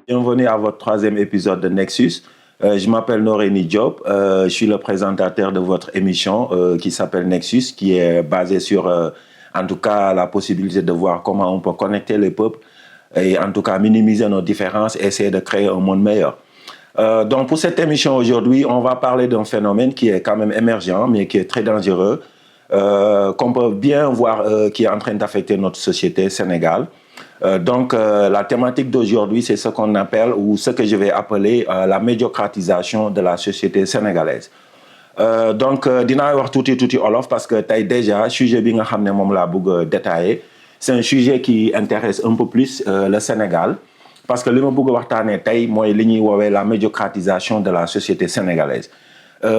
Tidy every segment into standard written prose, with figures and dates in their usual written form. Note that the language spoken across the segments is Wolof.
Bienvenue à votre troisième épisode de Nexus. Je m'appelle Noreyni Diop, je suis le présentateur de votre émission qui s'appelle Nexus, qui est basée sur, en tout cas, la possibilité de voir comment on peut connecter les peuples et en tout cas minimiser nos différences et essayer de créer un monde meilleur. Donc pour cette émission aujourd'hui, on va parler d'un phénomène qui est quand même émergent, mais qui est très dangereux, qu'on peut bien voir qui est en train d'affecter notre société Sénégal. Donc la thématique d'aujourd'hui, c'est ce qu'on appelle, ou ce que je vais appeler la médiocratisation de la société sénégalaise. Donc dinaa wax tuuti olof parce que tey déjà sujet bi nga xam ne moom laa bëgg détailler, c'est un sujet qui intéresse un peu plus le Sénégal, parce que li ma bëgg waxtaanee tey mooy li ñuy woowee la médiocratisation de la société sénégalaise.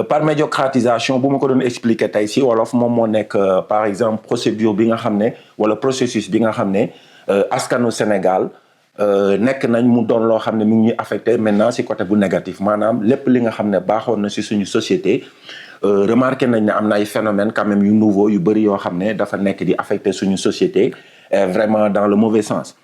Par médiocratisation bu ma ko doon expliquer tey si wolof moom moo nekk par exemple procédure bi nga xam ne wala processus bi nga xam ne askanu Sénégal nekk nañ mu doon loo xam ne mu ngi ñuy affecté maintenant si côté bu négatif, maanaam lépp li nga xam ne baaxoon na si suñu société remarqué nañ ne am na ay phénomènes quand même yu nouveau yu bëri yoo xam ne dafa nekk di affecté suñu société vraiment dans le mauvais sens.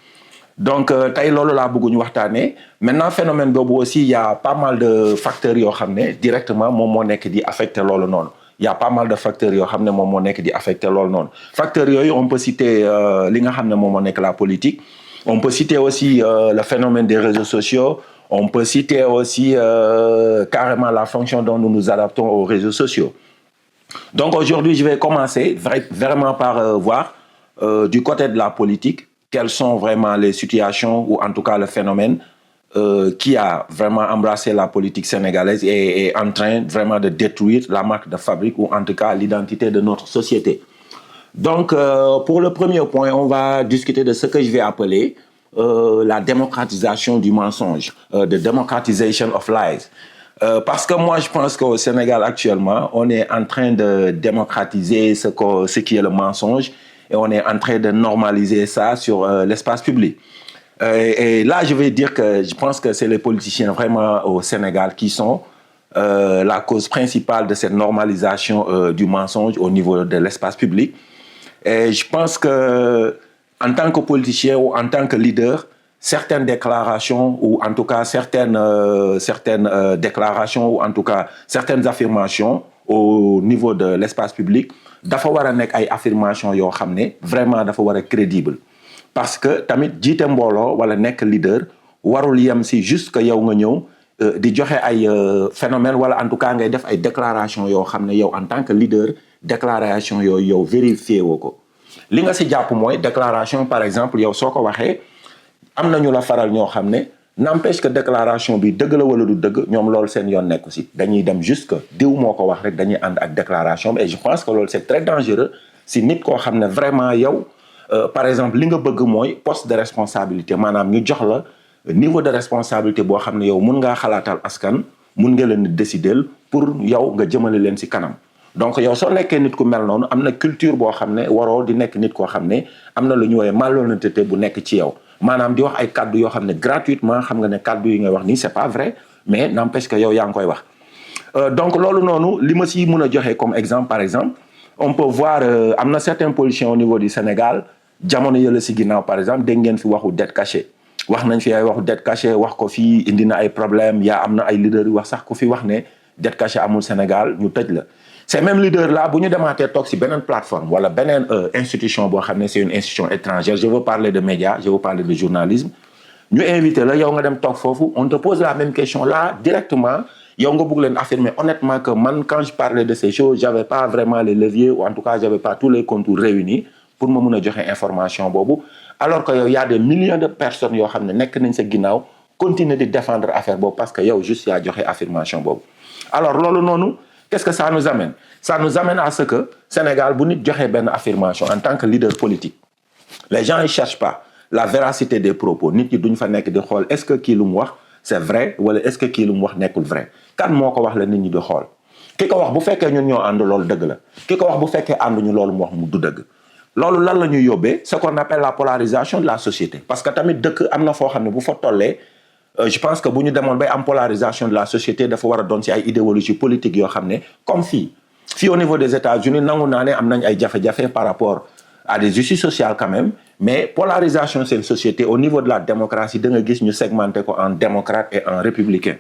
Donc tey loolu laa bëgg ñu waxtaanee. Maintenant phénomène boobu aussi il y a pas mal de facteurs yoo xam ne directement moom moo nekk di affecté loolu noonu. Il y a pas mal de facteurs yoo xam ne moom moo nekk di affecté loolu noonu. Facteurs yooyu on peut citer li nga xam ne moom moo nekk la politique. On peut citer aussi le phénomène des réseaux sociaux. On peut citer aussi carrément la fonction dont nous nous adaptons aux réseaux sociaux. Donc aujourd'hui je vais commencer vraiment par voir du côté de la politique quelles sont vraiment les situations ou en tout cas le phénomène qui a vraiment embrassé la politique sénégalaise et est en train vraiment de détruire la marque de fabrique ou en tout cas l'identité de notre société. Donc pour le premier point, on va discuter de ce que je vais appeler la démocratisation du mensonge, the democratization of lies. Parce que moi je pense qu'au Sénégal actuellement, on est en train de démocratiser ce qui est le mensonge et on est en train de normaliser ça sur l'espace public. Et là, je vais dire que je pense que c'est les politiciens vraiment au Sénégal qui sont la cause principale de cette normalisation du mensonge au niveau de l'espace public. Et je pense que en tant que politicien ou en tant que leader, certaines déclarations ou en tout cas certaines déclarations ou en tout cas certaines affirmations au niveau de l'espace public dafa war a nekk ay affirmation yoo xam ne vraiment dafa war a crédible. Parce que tamit jiite mbooloo wala nekk leader warul yem si juste que yow nga ñëw di joxe ay phénomène wala en tout cas ngay def ay déclaration yoo xam ne yow en tant que leader déclaration yooyu yow vérifié woo ko. Li nga si jàpp mooy déclaration par exemple yow soo ko waxee am na ñu la faral ñoo xam ne n'empêche que déclaration bi dëgg la wala du dëgg ñoom loolu seen yoon nekku si dañuy dem juste que diw moo ko wax rek dañuy ànd ak déclaration bi et je pense que loolu c'est très dangereux si nit koo xam ne vraiment yow par exemple li nga bëgg mooy poste de responsabilité maanaam ñu jox la niveau de responsabilité boo xam ne yow mun ngaa xalaatal askan mun nga leen décider pour yow nga jëmale leen si kanam. Donc yow soo nekkee nit ku mel noonu am na culture boo xam ne waroo di nekk nit koo xam ne am na lu ñu woowee malhonnêteté bu nekk ci yow maanaam di wax ay kaddu yoo xam ne gratuitement xam nga ne kaddu yi ngay wax nii c'est pas vrai mais n'empêche que yow yaa ngi koy wax. Donc loolu noonu li ma si mën a joxe comme exemple par exemple on peut voir am na certains politiciens au niveau du Sénégal jamono yële si ginnaaw par exemple dégg ngeen fi waxu dette cachée wax nañ fi ay waxu dette cachée wax ko fii indi na ay problème yaa am na ay leaders yu wax sax ku fi wax ne dette cachée amul Sénégal ñu tëj la. Ces mêmes leaders là bu ñu demaatee toog si beneen plateforme wala beneen institution boo xam ne c'est une institution étrangère, je veux parler de médias, je veux parler de journalisme, ñu invité la yow nga dem toog foofu on te pose la même question là directement yow nga bëgg leen affirmer honnêtement que man quand je parlais de ces choses j'avais pas vraiment les leviers ou en tout cas j'avais pas tous les contours réunis pour ma mun a joxe information boobu alors que yow y a des millions de personnes yoo xam ne nekk nañ sa ginnaaw continuer di défendre affaire boobu parce que yow juste yaa joxe affirmation boobu. Alors loolu noonu qu'est-ce que ça nous amène? Ça nous amène à ce que Sénégal bu nit joxe benn affirmation en tant que leader politique les gens ils cherchent pas la véracité des propos nit ñi duñ fa nekk di xool est-ce que kii lu mu wax c'est vrai wala est-ce que kii lu mu wax nekkul vrai kan moo ko wax la nit ñi di xool ki ko wax bu fekkee ñun ñoo ànd loolu dëgg la ki ko wax bu fekkee ànduñu loolu mu wax mu du dëgg loolu lan la ñuy yóbbee ce qu'on appelle la polarisation de la société parce que tamit dëkk am na foo xam ne bu fa tollee je pense que bu ñu demoon bay am polarisation de la société dafa war a doon ci ay idéologie politique yoo xam ne comme fii au niveau des États-Unis nangu naa ne am nañ ay jafe-jafe par rapport à des issues sociales quand même mais polarisation c'est une société au niveau de la démocratie da nga gis ñu segmenté ko en démocrate et en républicain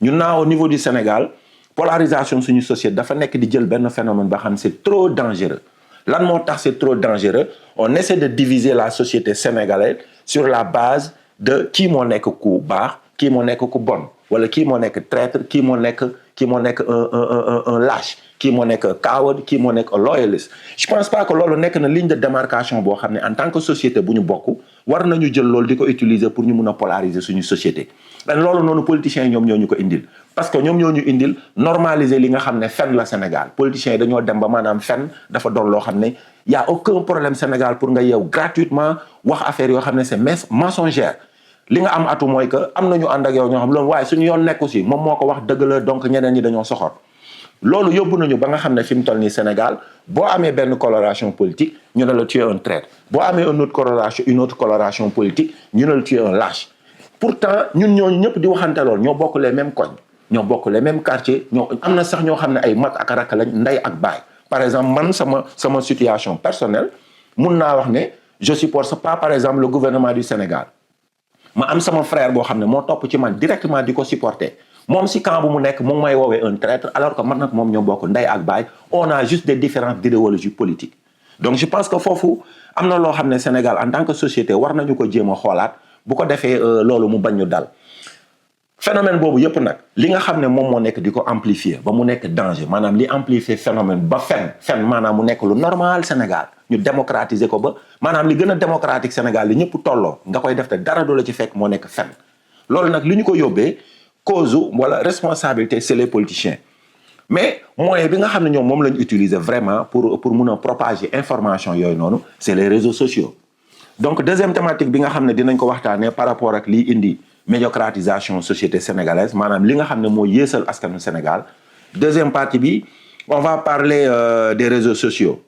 ñun naa au niveau du Sénégal polarisation suñu société dafa nekk di jël benn phénomène ba xam c'est trop dangereux lan moo tax c'est trop dangereux on essaie de diviser la société sénégalaise sur la base de kii moo nekk ku baax kii moo nekk ku bon wala kii moo nekk traître kii moo nekk un lâche kii moo nekk coward kii moo nekk loyaliste je pense pas que loolu nekk na ligne de démarcation boo xam ne en tant que société bu ñu bokk war nañu jël loolu di ko utiliser pour ñu mun a polariser suñu société dan loolu noonu politiciens yi ñoom ñoo ñu ko indil parce que ñoom ñoo ñu indil normaliser li nga xam ne fen la Sénégal politiciens yi dañoo dem ba maanaam fen dafa doon loo xam ne y a aucun problème Sénégal pour nga yeew gratuitement wax affaire yoo xam ne c'est mensongère li nga am atu mooy que am nañu ànd ak yow ñoo xam loolu waaye suñu yoon nekku si moom moo ko wax dëgg la donc ñeneen ñi dañoo soxor loolu yóbbu nañu ba nga xam ne fi mu toll nii Sénégal boo amee benn coloration politique ñu ne la tu es un traître boo amee une autre coloration politique ñu ne la tu es un lâche pourtant ñun ñooñu ñëpp di waxante lool ñoo bokk les mêmes koñ ñoo bokk les mêmes quartiers ñoo am na sax ñoo xam ne ay mag ak rakk lañ ndey ak baay par exemple man sama situation personnelle mun naa wax ne je supporte pas par exemple le gouvernement du Sénégal ma am sama frère boo xam ne moo topp ci man directement di ko supporter moom si camp bu mu nekk mu ngi may woowee un traître alors que man nag moom ñoo bokk ndey ak baay on a juste des différences d'idéologie politique donc je pense que foofu am na loo xam ne Sénégal en tant que société war nañu ko jéem a xoolaat bu ko defee loolu mu bañ ñu dal phénomène boobu yëpp nag li nga xam ne moom moo nekk di ko amplifier ba mu nekk danger maanaam li amplifier phénomène ba fen maanaam mu nekk lu normal Sénégal ñu démocratiser ko ba maanaam li gën a démocratique Sénégal li ñëpp tolloo nga koy def te dara du la ci fekk moo nekk fen loolu nag li ñu ko yóbbee cause wala responsabilité c'est les politiciens mais moyen bi nga xam ne ñoom moom la ñu utiliser vraiment pour mun a propager information yooyu noonu c'est les réseaux sociaux donc deuxième thématique bi nga xam ne dinañ ko waxtaanee par rapport ak lii indi médiocratisation société sénégalaise maanaam li nga xam ne moo yéesal askanu Sénégal deuxième partie bi on va parler des réseaux sociaux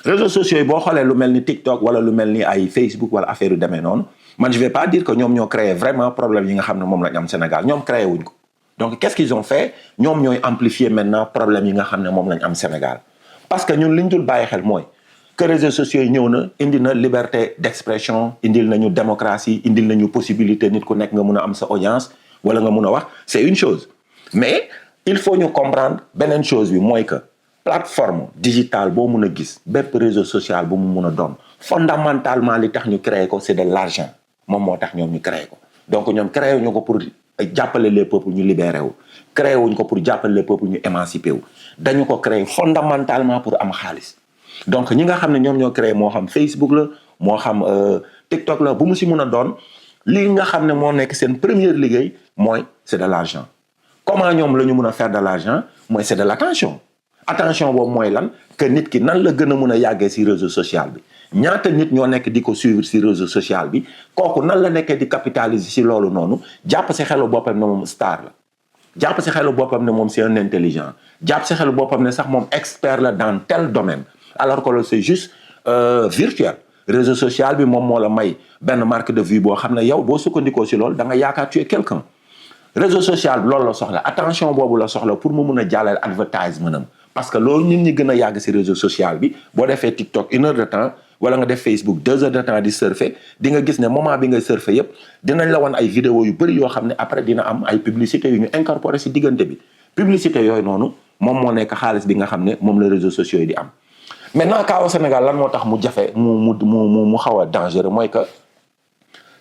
yi boo xoolee lu mel ni TikTok wala lu mel ni ay Facebook wala affaire yu demee noonu man je vais pas dire que ñoom ñoo créé vraiment problème yi nga xam ne moom lañ am Sénégal ñoom créé wuñ ko donc qu'est-ce qu'ils ont fait ñoom ñooy amplifier maintenant problème yi nga xam ne moom lañ am Sénégal parce que ñun li ñu dul bàyyi xel mooy que réseaux sociaux yi ñëw na indi na liberté d'expression indil nañu démocratie indil nañu possibilité nit ku nekk nga mun a am sa audience wala nga mun a wax c'est une chose mais il faut ñu comprendre beneen chose bi mooy que plateforme digitale boo mun a gis bépp réseau social bu mu mun a doon fondamentalement li tax ñu créé ko c'est de l'argent moom moo tax ñoom ñu créé ko donc ñoom créé ñu ko pour jàppale les peuples ñu libéré wu créé wuñ ko pour jàppale les peuples ñu émancipé wu dañu ko créé fondamentalement pour am xaalis donc ñi nga xam ne ñoom ñoo créé moo xam Facebook la moo xam TikTok la bu mu si mun a doon li nga xam ne moo nekk seen première liggéey mooy c'est de l'argent comment ñoom la ñu mun a faire de l'argent mooy c'est de l'attention boobu mooy lan que nit ki nan la gën a mun a yàggee si réseau social bi ñaata nit ñoo nekk di ko suivre si réseau social bi kooku nan la nekkee di capitaliser si loolu noonu jàpp si xelu boppam ne moom star la jàpp si xelu boppam ne moom c'est un intelligent jàpp si xelu boppam ne sax moom expert la dans tel domaine alors que loolu c'est juste virtuel réseau social bi moom moo la may benn marque de vue boo xam ne yow boo sukkandikoo si loolu da nga yaakaar tu es quelqu'un réseau social bi loolu la soxla attention boobu la soxla pour mu mun a jàllale advertisement am parce que loolu nit ñi gën a yàgg si réseau social bi boo defee TikTok 1 heure de temps wala nga def Facebook 2 heures de temps di surfer di nga gis ne moment bi nga surfer yépp dinañ la wan ay vidéo yu bëri yoo xam ne après dina am ay publicité yu ñu incorporé si diggante bi publicité yooyu noonu moom moo nekk xaalis bi nga xam ne moom la réseaux sociaux yi di am maintenant cas au Sénégal lan moo tax mu jafe mu xaw a dangereux mooy que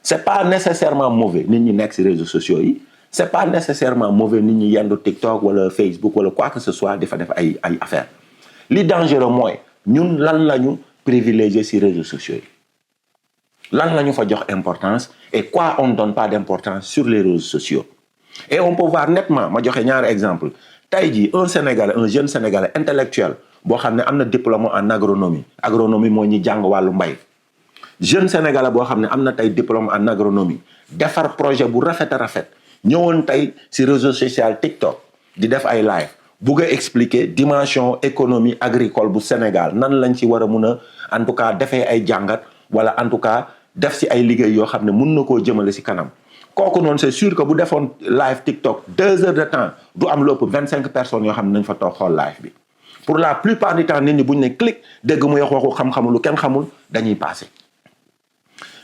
c'est pas nécessairement mauvais nit ñi nekk si réseaux sociaux yi c'est pas nécessairement mauvais nit ñi yendu TikTok wala Facebook wala quoi que ce soit dafa def ay affaires li dangereux mooy ñun lan lañu privilégié ci réseaux sociaux yi lan lañu fa jox importance et quoi on ne donne pas d'importance sur les réseaux sociaux et on peut voir nettement ma joxe ñaari exemple tey jii un jeune sénégalais intellectuel boo xam ne am na diplôme en agronomie mooy ñi jàng wàllu mbay jeune sénégalais boo xam ne am na tey diplôme en agronomie defar projet bu rafet a rafet ñëwoon tey ci réseau social TikTok di def ay live bugg a expliquer dimension économie agricole bu Sénégal nan lañ ci war a mun a en tout cas defee ay jàngat wala en tout cas def ci ay liggéey yoo xam ne mun na koo jëmale ci kanam kooku noonu c'est sûr que bu defoon live TikTok 2 heures de temps du am lépp 25 personnes yoo xam ne nañ fa toog xool live bi pour la plupart du temps nit ñi bu ñu ne clic dégg mu wax waxu xam-xamul lu kenn xamul dañuy passé.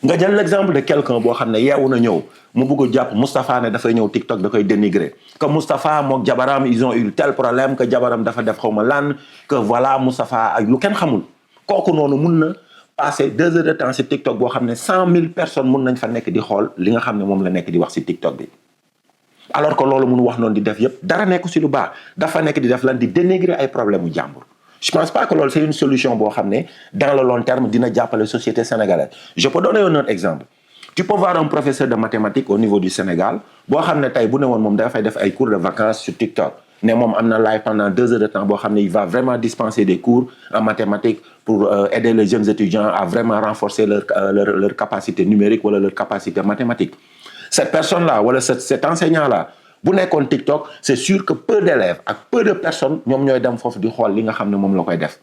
nga jël l'exemple de quelqu'un boo xam ne yeewu na ñëw mu bëgg jàpp Moustapha ne dafay ñëw TikTok da koy dénigrer que Moustapha mook jabaram ils ont eu tel problème que jabaram dafa def xaw ma lan que voilà Moustapha ak lu kenn xamul kooku noonu mun na passer 2 heures de temps si TikTok boo xam ne 100 000 personnes mun nañ fa nekk di xool li nga xam ne moom la nekk di wax si TikTok bi. alors que loolu mun wax noonu di def yëpp dara nekk si lu baax dafa nekk di def lan di dénigrer ay problème u jàmbur. Je pense pas que loolu c'est une solution boo xam ne dans le long terme dina jàppale société sénégalaise. Je peux donner un autre exemple. Tu peux voir un professeur de mathématiques au niveau du Sénégal boo xam ne tey bu ne woon moom dafay def ay cours de vacances sur TikTok ne moom am na live pendant 2 heures de temps boo xam ne il va vraiment dispenser des cours en mathématiques pour aider les jeunes étudiants à vraiment renforcer leur capacité numérique wala leur capacité mathématique. Cette personne-là wala cet enseignant-là bu nekkoon TikTok c'est sûr que peu d'élèves ak peu de personnes ñoom ñooy dem foofu di xool li nga xam ne moom la koy def.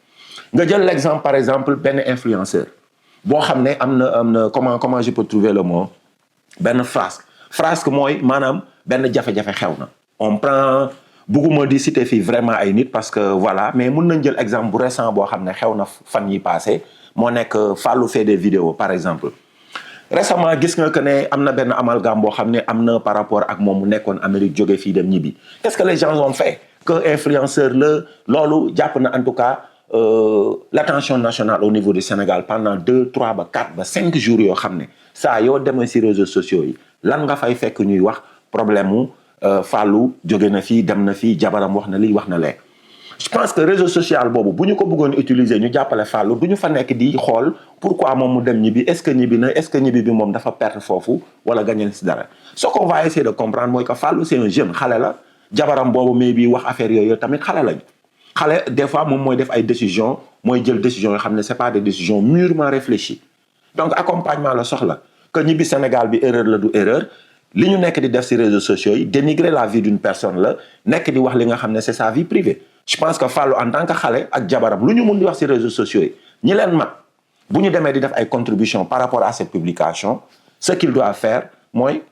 nga jël l'exemple par exemple benn influenceur boo xam ne am na comment je peux trouver le mot benn frasque mooy maanaam benn jafe-jafe xew na. on prend bugguma di citer fii vraiment ay nit parce que voilà mais mun nañ jël exemple bu récent boo xam ne xew na fan yi passé moo nekk Fallou fait des vidéos par exemple. récemment gis nga que ne am na benn amalgame boo xam ne am na par rapport ak moom mu nekkoon Amérique jóge fii dem ñibbi qu'est-ce que les gens ont fait que influenceur la loolu jàpp na en tout cas l'attention nationale au niveau du Sénégal pendant 2 3 ba 4 ba 5 jours yoo xam ne saa yoo demee si réseaux sociaux yi lan nga fay fekk ñuy wax problème mu Fallou jóge na fii dem na fii jabaram wax na lii wax na lee. Je pense que réseau social boobu bu ñu ko bëggoon utiliser ñu jàppale Fallou du ñu fa nekk di xool pourquoi moom mu dem ñibbi est-ce que ñibbi na est-ce que ñibbi bi moom dafa perte foofu wala gagné si dara. Ce qu'on va essayer de comprendre mooy que Fallou c'est un jeune xale la jabaram boobu mais bi wax affaire yooyu tamit xale lañ xale des fois moom mooy def ay décisions mooy jël décisions yoo xam ne c'est pas des décisions mûrement réfléchies donc accompagnement la soxla que ñibbi Sénégal bi erreur la du erreur. li ñu nekk di def ci réseaux sociaux yi dénigrer la vie d'une personne la nekk di wax li nga xam ne c'est sa vie privée je pense que Fallou en tant que xale ak jabaram lu ñu mun di wax ci réseaux sociaux yi ñi leen mag bu ñu demee di def ay contributions par rapport à cette publication ce qu'il doit faire mooy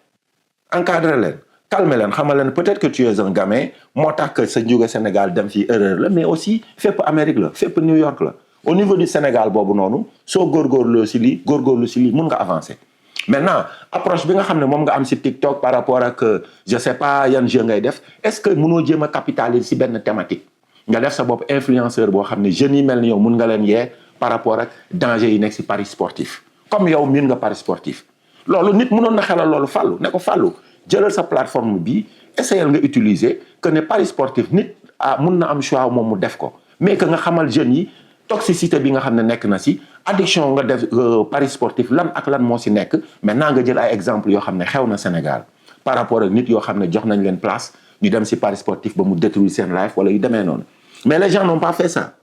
encadrer leen calmer leen xamal leen peut-être que tu es un gamin moo tax que sa njóge Sénégal dem ci erreur la mais aussi fépp Amérique la fépp New York la au niveau du Sénégal boobu noonu soo góorgóorloo ci lii góorgóorlu ci lii mun nga avancer. Maintenant approche bi nga xam ne moom nga am ci TikTok par rapport ak je sais pas yan jeu ngay def est-ce que mënoo jéem a capitaliser ci benn thématique nga def sa bopp influenceur boo xam ne jeunes yi mel ni yow mun nga leen yee par rapport ak danger yi nekk ci paris sportif comme yow miin nga paris sportif loolu nit mënoon na xelal loolu Fallou ne ko Fallou jëlal sa plateforme bi essayel nga utiliser que ne paris sportif nit mun na am choix moom mu def ko mais que nga xamal jeunes yi toxicité bi nga xam ne nekk na ci addiction nga def paris sportif lan ak lan moo ci nekk maintenant nga jël ay exemples yoo xam ne xew na Sénégal par rapport ak nit yoo xam ne jox nañ leen place ñu dem ci paris sportif ba mu détruire seen life wala yu demee noonu mais les gens n'ont pas fait ça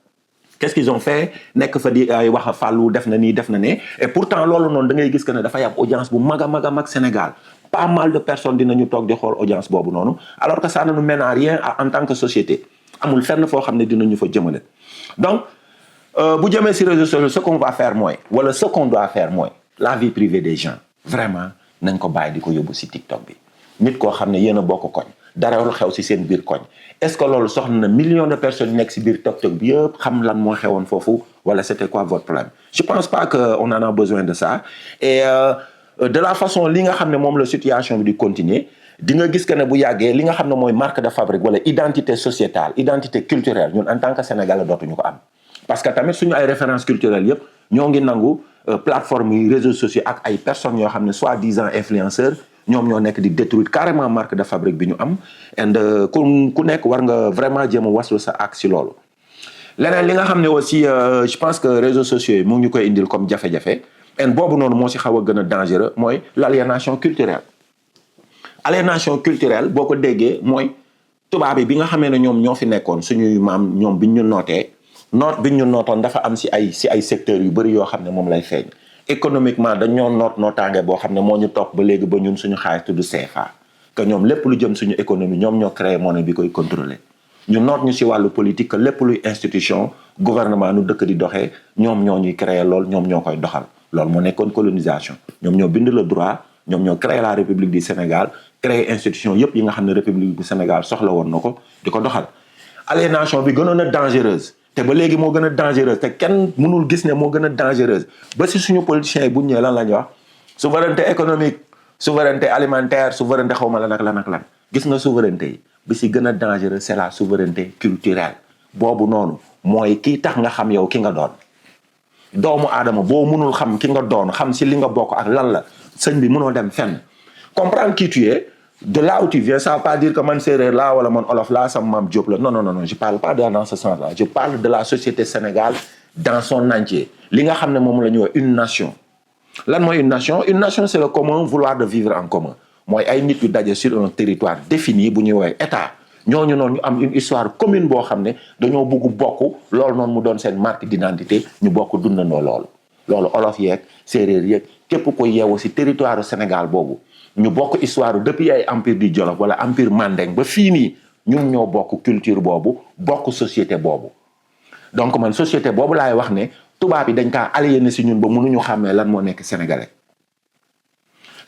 qu'est-ce qu'ils ont fait nekk fa di ay wax Fallou def na nii def na ne et pourtant loolu noonu da ngay gis que ne dafay am audience bu mag a mag Sénégal pas mal de personnes dinañu toog di xool audience boobu noonu alors que ça ne nous mène à rien en tant que société amul fenn foo xam ne dinañu fa jëmale donc bu jëmee ci réseaux sociaux ce qu'on va faire mooy wala ce qu'on doit faire mooy la vie privée des gens vraiment nañ ko bàyyi di ko yóbbu ci TikTok bi nit koo xam ne yéen a bokk koñ dara lu xew ci seen biir koñ est-ce que loolu soxla na millions de personnes nekk ci biir TikTok bi yëpp xam lan moo xewoon foofu wala c'était quoi votre problème je pense pas que on en a besoin de ça et de la façon li nga xam ne moom la situation bi di continuer di nga gis que ne bu yàggee li nga xam ne mooy marque de fabrique wala identité sociétale identité culturelle ñun en tant que Sénégalais dootuñu ko am parce que tamit suñu ay références culturelles yëpp ñoo ngi nangu plateforme yi réseaux sociaux ak ay personnes yoo xam ne soi-disant influenceurs ñoom ñoo nekk di détruire carrément marque de fabrique bi ñu am and ku nekk war nga vraiment jéem a waslu sa ak si loolu leneen li nga xam ne aussi je pense que réseaux sociaux yi mu ngi ñu koy indil comme jafe-jafe and boobu noonu moo si xaw a gën a dangereux mooy l'aliénation culturelle aliénation culturelle boo ko déggee mooy tubaab bi nga xamee ne ñoom ñoo fi nekkoon suñuy maam ñoom biñ ñu nootee noot bi ñu nootoon dafa am ci ay secteurs yu bëri yoo xam ne moom lay feeñ économiquement dañoo nootaange boo xam ne moo ñu topp ba léegi ba ñun suñu xaalis tudd CFA que ñoom lépp lu jëm suñu économie ñoom ñoo créé monnaie bi koy contrôler ñu noot ñu ci wàllu politique que lépp luy institution gouvernement nu dëkk di doxee ñoom ñoo ñuy créé lool ñoom ñoo koy doxal loolu moo nekkoon colonisation ñoom ñoo bind le droit ñoom ñoo créé la République du Sénégal créé institution yépp yi nga xam ne République du Sénégal soxla woon na ko di ko doxal aliénation bi gënoon a dangereuse te ba léegi moo gën a dangereuse te kenn mënul gis ne moo gën a dangereuse ba si suñu politiciens yi bu ñëwee lan la ñuy wax souveraineté économique souveraineté alimentaire souveraineté xaw ma lan ak lan ak lan gis nga souveraineté yi bi si gën a dangereuse c'est la souveraineté culturelle boobu noonu mooy kii tax nga xam yow ki nga doon doomu aadama boo mënul xam ki nga doon xam si li nga bokk ak lan la sëñ bi mënoo dem fenn comprendre qui tu es de là où tu viens ça veut pas dire que man séeréer là wala man olof là sama maam Diop la non je parle pas dans ce sens là je parle de la société Sénégal dans son entier li nga xam ne moom la ñuy wax une nation lan mooy une nation c'est le commun vouloir de vivre en commun mooy ay nit yu daje sur un territoire défini bu ñuy woowee état ñooñu noonu ñu am une histoire commune boo xam ne dañoo bëgg bokk loolu noonu mu doon seen marque d'identité ñu bokk dundandoo loolu olof yeeg séeréer yeeg képp ko yeewu si territoire Sénégal boobu ñu bokk histoire depuis ay empire du Jolof wala empire Mandeng ba fii nii ñun ñoo bokk culture boobu bokk société boobu donc man société boobu laay wax ne tubaab yi dañ kaa aliéné si ñun ba mënuñu xàmmee lan moo nekk sénégalais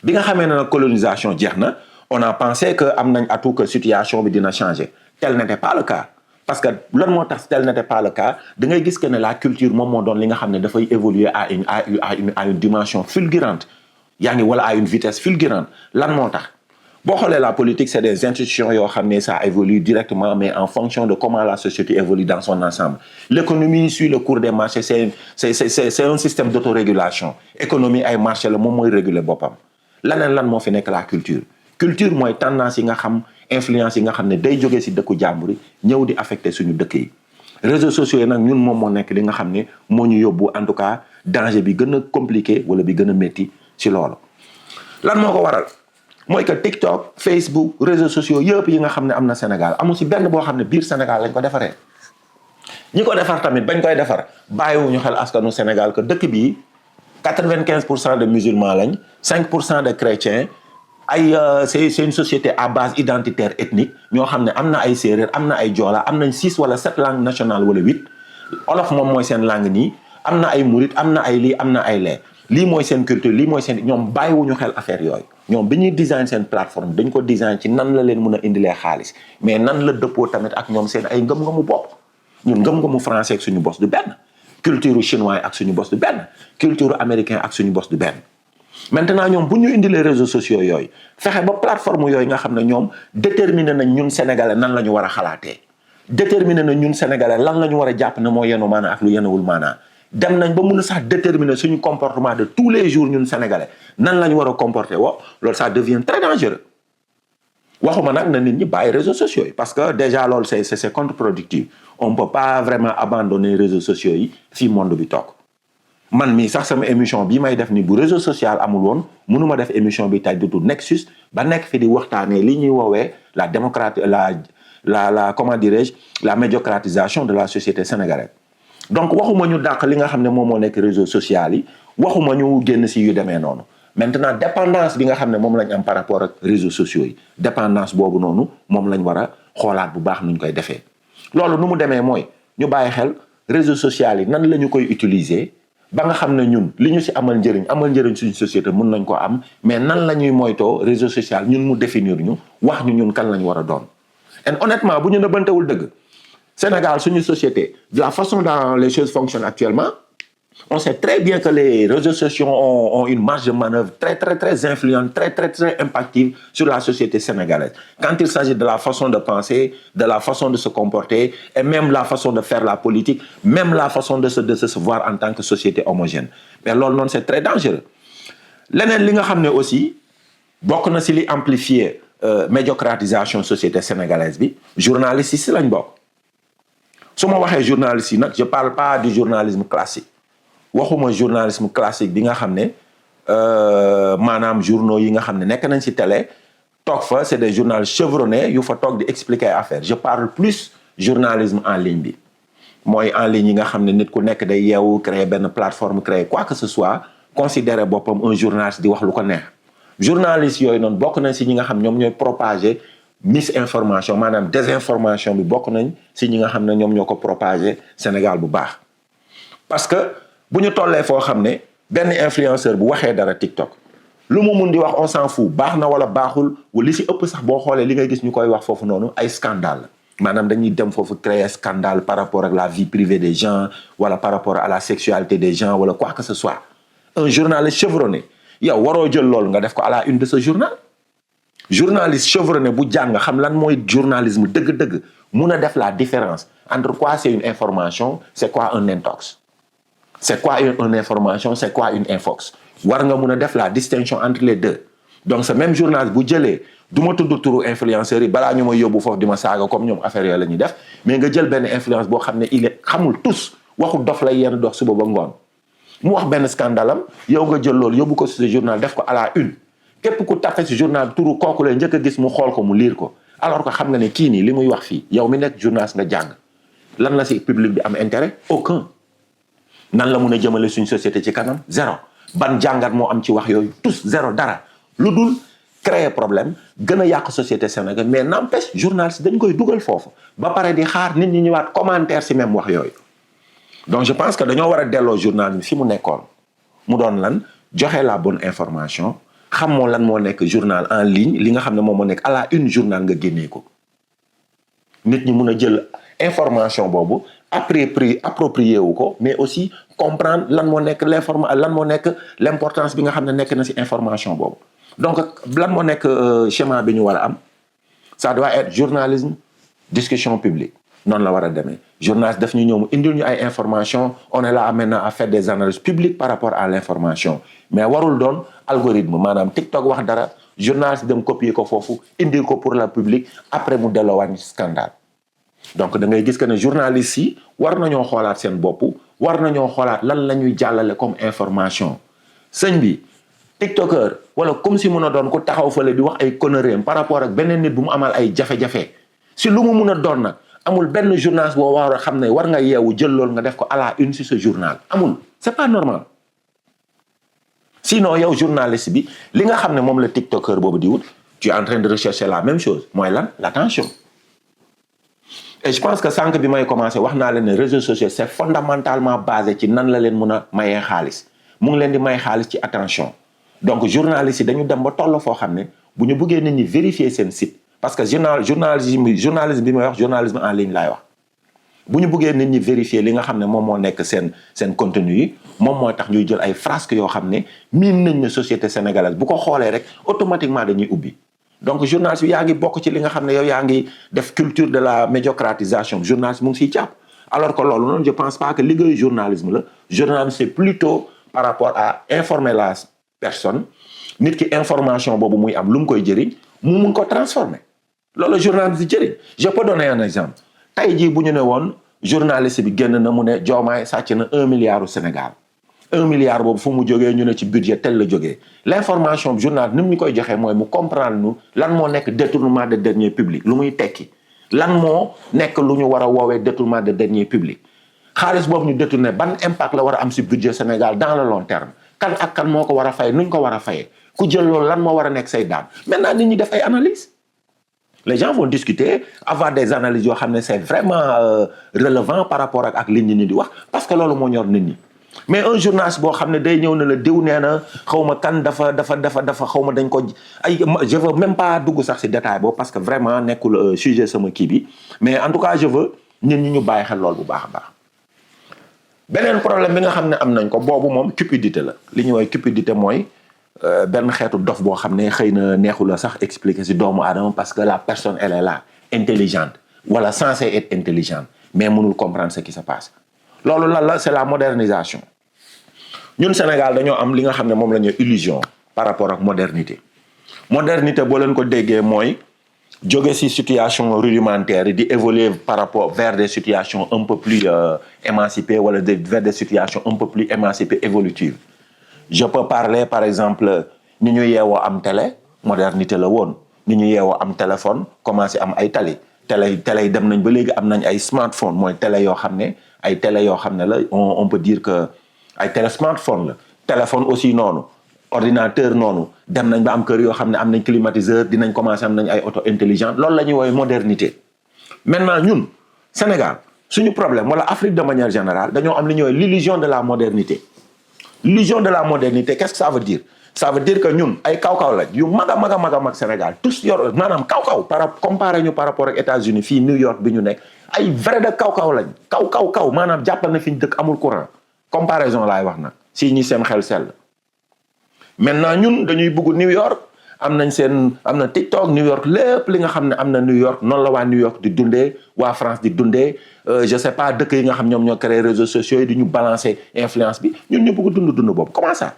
bi nga xamee ne nag colonisation jeex na on a pensé que am nañ atout que situation bi dina changer tel n'était pas le cas parce que lan moo tax tel n'était pas le cas da ngay gis que ne la culture moom moo doon li nga xam ne dafay évoluer à une dimension fulgurante yaa ngi wala à une vitesse fulgurante lan moo tax boo xoolee la politique c'est des institutions yoo xam ne ça évolue directement mais en fonction de comment la société évolue dans son ensemble l'économie suit le cours des marchés c'est un système d'autorégulation économie ay marché la moom mooy réguler boppam lan moo fi nekk la culture mooy tendance yi nga xam influence yi nga xam ne day jógee si dëkku jàmbur yi ñëw di affecté suñu dëkk yi réseaux sociaux yi nag ñun moom moo nekk li nga xam ne moo ñu yóbbu en tout cas danger bi gën a compliqué wala bi gën a métti ci loolu lan moo ko waral mooy que TikTok Facebook réseaux sociaux yëpp yi nga xam ne am na Sénégal amul si benn boo xam ne biir Sénégal lañ ko defaree ñi ko defar tamit bañ koy defar bàyyiwuñu xel askanu Sénégal que dëkk bii 95% de musulmans lañ 5% de chrétiens c'est une société à base identitaire ethnique ñoo xam ne am na ay séeréer am na ay joola am nañ 6 wala 7 langues nationales wala 8 olof moom mooy seen langue nii am na ay murit am na ay lii am na ay lee lii mooy seen culture lii mooy seen ñoom bàyyiwuñu xel affaire yooyu ñoom bi ñuy design seen plateforme dañ ko design ci nan la leen mën a indilee xaalis mais nan la dëppoo tamit ak ñoom seen ay ngëm-ngëmu bopp ñun ngëm-ngëmu français ak suñu bos du benn culture chinois ak suñu bos du benn culture américain ak suñu bos du benn maintenant ñoom bu ñu indilee réseaux sociaux yooyu fexe ba plateforme yooyu nga xam ne ñoom déterminer nañ ñun sénégalais nan la ñu war a xalaatee déterminer nañ ñun sénégalais lan la ñu war a jàpp ne moo yenu maanaa ak lu yenuwul maanaa dem nañ ba mun a sax déterminer suñu comportement de tous les jours ñun sénégalais nan la ñu war a comporter woo loolu ça devient très dangereux waxuma nag na nit ñi bàyyi réseaux sociaux yi parce que déjà loolu c'est contre-productif on peut pas vraiment abandonner réseaux sociaux yi fii monde bi toog man mii sax sama émission bi may def ni bu réseau social amul woon mënuma def émission bi tay dutu Nexus ba nekk fi di waxtaanee li ñuy woowee la démocratie la comment dirais-je la médiocratisation de la société sénégalaise donc waxuma ñu dàq li nga xam ne moom moo nekk réseau social yi waxuma ñu génn si yu demee noonu maintenant dépendance bi nga xam ne moom lañ am par rapport ak réseaux sociaux yi dépendance boobu noonu moom lañ war a xoolaat bu baax nuñ koy defee loolu nu mu demee mooy ñu bàyyi xel réseaux sociaux yi nan la ñu koy utiliser ba nga xam ne ñun li ñu si amal njëriñ suñu société mun nañ ko am mais nan la ñuy moytoo réseau social ñun mu définir ñu wax ñu ñun kan lañ war a doon et honnêtement bu ñu nëbbantewul dëgg Sénégal suñu société de la façon dont les choses fonctionnent actuellement on sait très bien que les réseaux sociaux ont une marge de manœuvre très influente, très impactive sur la société sénégalaise. Quand il s'agit de la façon de penser, de la façon de se comporter, et même la façon de faire la politique, même la façon de se voir en tant que société homogène. Mais loolu noonu c'est très dangereux. Leneen li nga xam ne aussi bokk na si li amplifier médiocratisation société sénégalaise bi journalistes yi si lañ bokk. su ma waxee journalistes yi nag je parle pas du journalisme classique. waxuma journalisme classique bi nga xam ne maanaam journaux yi nga xam ne nekk nañ ci télé toog fa c'est des journalistes chevronnés yu fa toog di expliquer affaire je parle plus journalisme en ligne bi mooy en ligne yi nga xam ne nit ku nekk day yeewu créer benn plateforme créer quoi que ce soit considérer boppam un journaliste di wax lu ko neex journaliste yooyu noonu bokk nañ ci ñi nga xam ñoom ñooy propager misinformation maanaam désinformation bi bokk nañ ci ñi nga xam ne ñoom ñoo ko propager Sénégal bu baax parce que bu ñu tollee foo xam ne benn influenceur bu waxee dara TikTok lu mu mun di wax on s'en fout baax na wala baaxul wala li ci ëpp sax boo xoolee li ngay gis ñu koy wax foofu noonu ay scandale maanaam dañuy dem foofu créer scandale par rapport ak la vie privée des gens wala par rapport à la sexualité des gens wala quoi que ce soit un journaliste chevronné yow waroo jël loolu nga def ko à la une de ce journal journaliste chevronné bu jàng xam lan mooy journalisme dëgg-dëgg mun a def la différence entre quoi c'est une information c'est quoi un intox c'est quoi une information c'est quoi une infox war nga mun a def la distinction entre les deux donc ce même journaliste bu jëlee du ma tudd turu influenceurs yi balaa ñu ma yóbbu foofu di ma saaga comme ñoom affaire yooyu la ñuy def mais nga jël benn influence boo xam ne il est xamul tous waxu dof lay yenn dox suba ba ngoon mu wax benn scandale am yow nga jël loolu yóbbu ko ci ce journal def ko à la une képp ku tapé ci journal turu kooku lay njëkk a gis mu xool ko mu lire ko alors que xam nga ne kii nii li muy wax fii yow mi nekk journaliste nga jàng lan la ci public bi am intérêt aucun nan la mun a jëmale suñ société ci kanam zéro ban jàngat moo am ci wax yooyu tous zéro dara lu dul créer problème gën a yàq société Sénégal mais n'empêche journaliste dañ koy dugal foofu ba pare di xaar nit ñi ñëwaat commentaire ci même wax yooyu donc je pense que dañoo war a delloo journal bi fi mu nekkoon mu doon lan joxe la bonne information xam moo lan moo nekk journal en ligne li nga xam ne moom moo nekk à la une journal nga génnee ko nit ñi mun a jël information boobu approprié wu ko mais aussi comprendre lan moo nekk l'importance bi nga xam ne nekk na ci information boobu donc lan moo nekk schéma bi ñu war a am ça doit être journalisme discussion publique noonu la war a demee journaliste daf ñu ñëw mu indil ñu ay information on est là maintenant à faire des analyses publiques par rapport à l'information mais warul doon algorithme maanaam TikTok wax dara journaliste dem copier ko foofu indil ko pour la public après mu delloowaat ñu scandale donc da ngay gis que ne journalistes yi war nañoo xoolaat seen bopp war nañoo xoolaat lan la ñuy jàllale comme information sëñ bi TikToker wala comme si mun a doon ko taxaw fale di wax ay conneries par rapport ak beneen nit bu mu amal ay jafe-jafe si lu mu mun a doon nag amul benn journaliste boo war a xam ne war nga yeewu jël loolu nga def ko à la une si ce journal amul c'est pas normal sinon yow journaliste bi li nga xam ne moom la TikToker boobu di wut tu es en train de rechercher la même chose mooy lan l'attention et je pense que sànq bi may commencer wax naa leen ne réseaux sociaux c'est fondamentalement basé ci nan la leen mun a mayee xaalis mu ngi leen di may xaalis ci attention donc journalistes yi dañu dem ba toll foo xam ne bu ñu bëggee nit ñi vérifier seen site parce que journalisme bi may wax journalisme en ligne laay wax bu ñu bëggee nit ñi vérifier li nga xam ne moom moo nekk seen contenu yi moom mooy tax ñuy jël ay frasques yoo xam ne miin nañ ne société sénégalaise bu ko xoolee rek automatiquement dañuy ubbi donc journaliste bi yaa ngi bokk ci li nga xam ne yow yaa ngi def culture de la médiocratisation journaliste mu ngi siy jàpp alors que loolu noonu je pense pas que liggéeyu journalisme la journalisme c'est plutôt par rapport à informer la personne nit ki information boobu muy am lu mu koy jëriñ mu mun ko transformer loolu journaliste di jëriñ je peux donner un exemple tey jii bu ñu ne woon journaliste bi génn na mu ne Diomaye sàcc na 1 milliard au Sénégal 1 milliard boobu fu mu jógee ñu ne ci budget tel la jógee l'information journal ni mu ñu koy joxee mooy mu comprendre nu lan moo nekk détournement de deniers publics lu muy tekki lan moo nekk lu ñu war a woowee détournement de deniers publics xaalis boobu ñu détourné ban impact la war a am ci budget Sénégal dans le long terme kan ak kan moo ko war a fay nuñ ko war a fayee ku jël loolu lan moo war a nekk say daan maintenant nit ñi def ay analyse les gens vont discuter avoir des analyses yoo xam ne c'est vraiment relevant par rapport ak li nit ñi di wax parce que loolu moo ñor nit ñi mais un journaliste boo xam ne day ñëw na la diw nee na xaw ma kan dafa xaw ma dañ ko ay je veux même pas dugg sax ci détail boobu parce que vraiment nekkul sujet sama kii bi mais en tout cas je veux nit ñi ñu bàyyi xel loolu bu baax a baax beneen problème bi nga xam ne am nañ ko boobu moom cupidité la li ñuy woowee cupidité mooy benn xeetu dof boo xam ne xëy na neexu la sax expliquer ci doomu aadama parce que la personne elle est là intelligente wala censée être intelligente mais mënul comprendre ce qui se passe loolu lan la c'est la modernisation ñun Sénégal dañoo am li nga xam ne moom la ñuy illusion par rapport ak modernité boo leen ko déggee mooy jóge ci situation rudimentaire di évoluer par rapport vers des situations un peu plus émancipées wala vers des situations un peu plus émancipées évolutives je peux parler par exemple ni ñu yeewoo am télé modernité la woon ni ñu yeewoo am téléphone commencé am ay télé yi dem nañ ba léegi am nañ ay smartphone mooy télé yoo xam ne ay télé yoo xam ne la on peut dire que ay télé smartphone la téléphone aussi noonu ordinateur noonu dem nañ ba am kër yoo xam ne am nañ climatiseur dinañ commencer am nañ ay auto intelligente loolu la ñuy woowee modernité maintenant ñun Sénégal suñu problème wala Afrique de manière générale dañoo am li ñuy woowee l'illusion de la modernité l'illusion de la modernité qu'est-ce que ça veut dire ça veut dire que ñun ay kaw-kaw lañ yu mag a mag Sénégal tous yor maanaam kaw-kaw comparé ñu par rapport ak États-Unis fii New York bi ñu nekk ay vrai de kaw-kaw lañ kaw maanaam jàppal na fi ñu dëkk amul courant comparaison laay wax nag si ñi seen xel sell maintenant ñun dañuy bëgg New York am na TikTok New York lépp li nga xam ne am na New York noonu la waa New York di dundee waa France di dundee je sais pas dëkk yi nga xam ñoom ñoo créé réseaux sociaux yi di ñu balancer influence bi ñun ñu bëgg dund boobu comment ça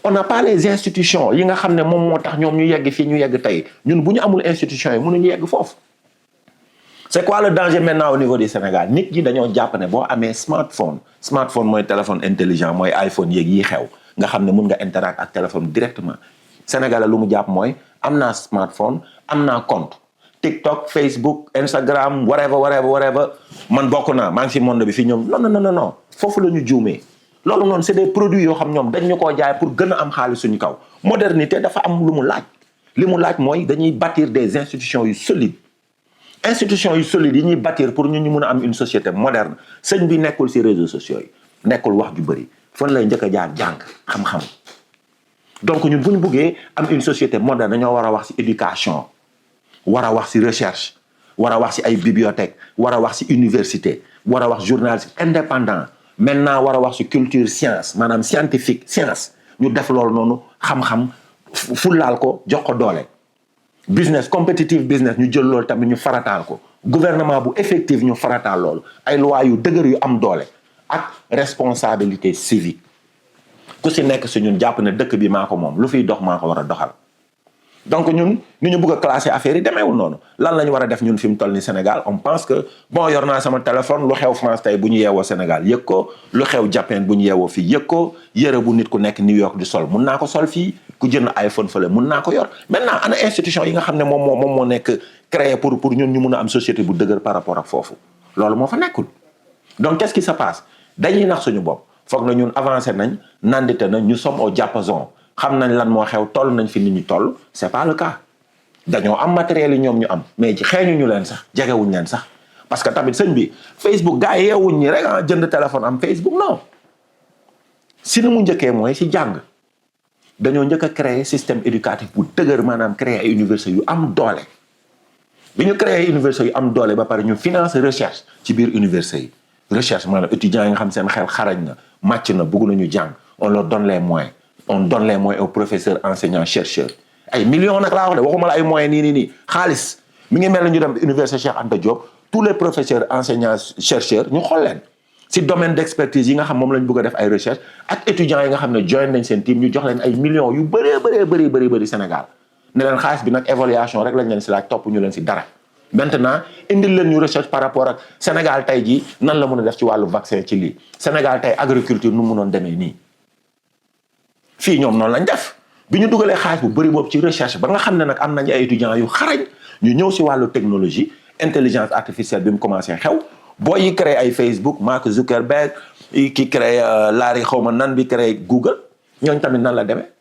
on n'a pas les institutions yi nga xam ne moom moo tax ñoom ñu yegg fii ñu yegg tey ñun bu ñu amul institutions yi mënuñu yegg foofu c'est quoi le danger maintenant au niveau du Sénégal nit ñi dañoo jàpp ne boo amee smartphone mooy téléphone intelligent mooy iPhone yeeg yi xew nga xam ne mun nga interact ak téléphone directement Sénégalais lu mu jàpp mooy am naa smartphone am naa compte TikTok Facebook Instagram whatever man bokk naa maa ngi si monde bi fii ñoom non foofu la ñu juumee loolu noonu c'est des produits yoo xam ñoom dañ ñu koo jaay pour gën a am xaalis suñu kaw modernité dafa am lu mu laaj li mu laaj mooy dañuy bâtir des institutions yu solides yi ñuy bâtir pour ñu mun a am une société moderne sëñ bi nekkul si réseaux sociaux yi nekkul wax ju bëri fan lay njëkk a jaar jàng xam-xam donc ñun bu ñu buggee am une société moderne dañoo war a wax ci éducation war a wax ci recherche war a wax ci ay bibliothèque war a wax ci université war a wax journalisme indépendant maintenant war a wax ci culture science maanaam scientifique science ñu def loolu noonu xam-xam fullaal ko jox ko doole business competitive business ñu jël loolu tamit ñu farataal ko gouvernement bu effectif ñu farataal loolu ay loi yu dëgër yu am doole ak responsabilité civique ku si nekk si ñun jàpp ne dëkk bi maa ko moom lu fiy dox maa ko war a doxal donc ñun ni ñu bëgg a classer affaire yi demeewul noonu lan la ñu war a def ñun fi mu toll ni Sénégal on pense que bon yor naa sama téléphone lu xew France tey bu ñu yeewoo Sénégal yëg ko lu xew Japon bu ñu yeewoo fii yëg ko yëre bu nit ku nekk New York di sol mun naa ko sol fii ku jënd iPhone fële mun naa ko yor maintenant ana institution yi nga xam ne moom moo nekk créé pour ñun ñu mun a am société bu dëgër par rapport ak foofu loolu moo fa nekkul donc qu'est-ce qui se passe dañuy nax suñu bopp foog na ñun avancé nañ nandite nañ ñu sommes au diapason xam nañ lan moo xew toll nañ fi nit ñu toll c'est pas le cas dañoo am matériel yi ñoom ñu am mais ci xeeñu ñu leen sax jegewuñ leen sax parce que tamit sëñ bi Facebook gars yi yeewuñ ñi rek jënd téléphone am Facebook non si ni mu njëkkee mooy si jàng dañoo njëkk a créer système éducatif bu dëgër maanaam créer ay universités yu am doole bi ñu créer universités yu am doole ba pare ñu financer recherche ci biir universités yi recherche maanaam étudiants yi nga xam seen xel xarañ na màcc na bëgg nañu jàng on leur donne les moyens aux professeurs enseignants chercheurs ay millions nag laa wax de waxuma la ay moyens nii xaalis mi ngi mel ni ñu dem université Cheikh Anta Diop tous les professeurs enseignants chercheurs ñu xool leen si domaine d'expertise yi nga xam moom lañ bëgg a def ay recherche ak étudiants yi nga xam ne join nañ seen team ñu jox leen ay millions yu bëri Sénégal ne leen xaalis bi nag évaluation rek lañ leen si laaj topp ñu leen si dara maintenant indil leen ñu recherche par rapport ak Sénégal tey jii nan la mën a def ci wàllu vaccin ci lii Sénégal tey agriculture nu mu mënoon demee nii fii ñoom noonu lañ def bi ñu dugalee xaalis bu bëri boobu ci recherche ba nga xam ne nag am nañ ay étudiants yu xarañ ñu ñëw si wàllu technologie intelligence artificielle bi mu commencé xew boo yi créé ay Facebook Mark Zuckerberg ki créé Larry xawma nan bi créé Google ñooñu tamit nan la demee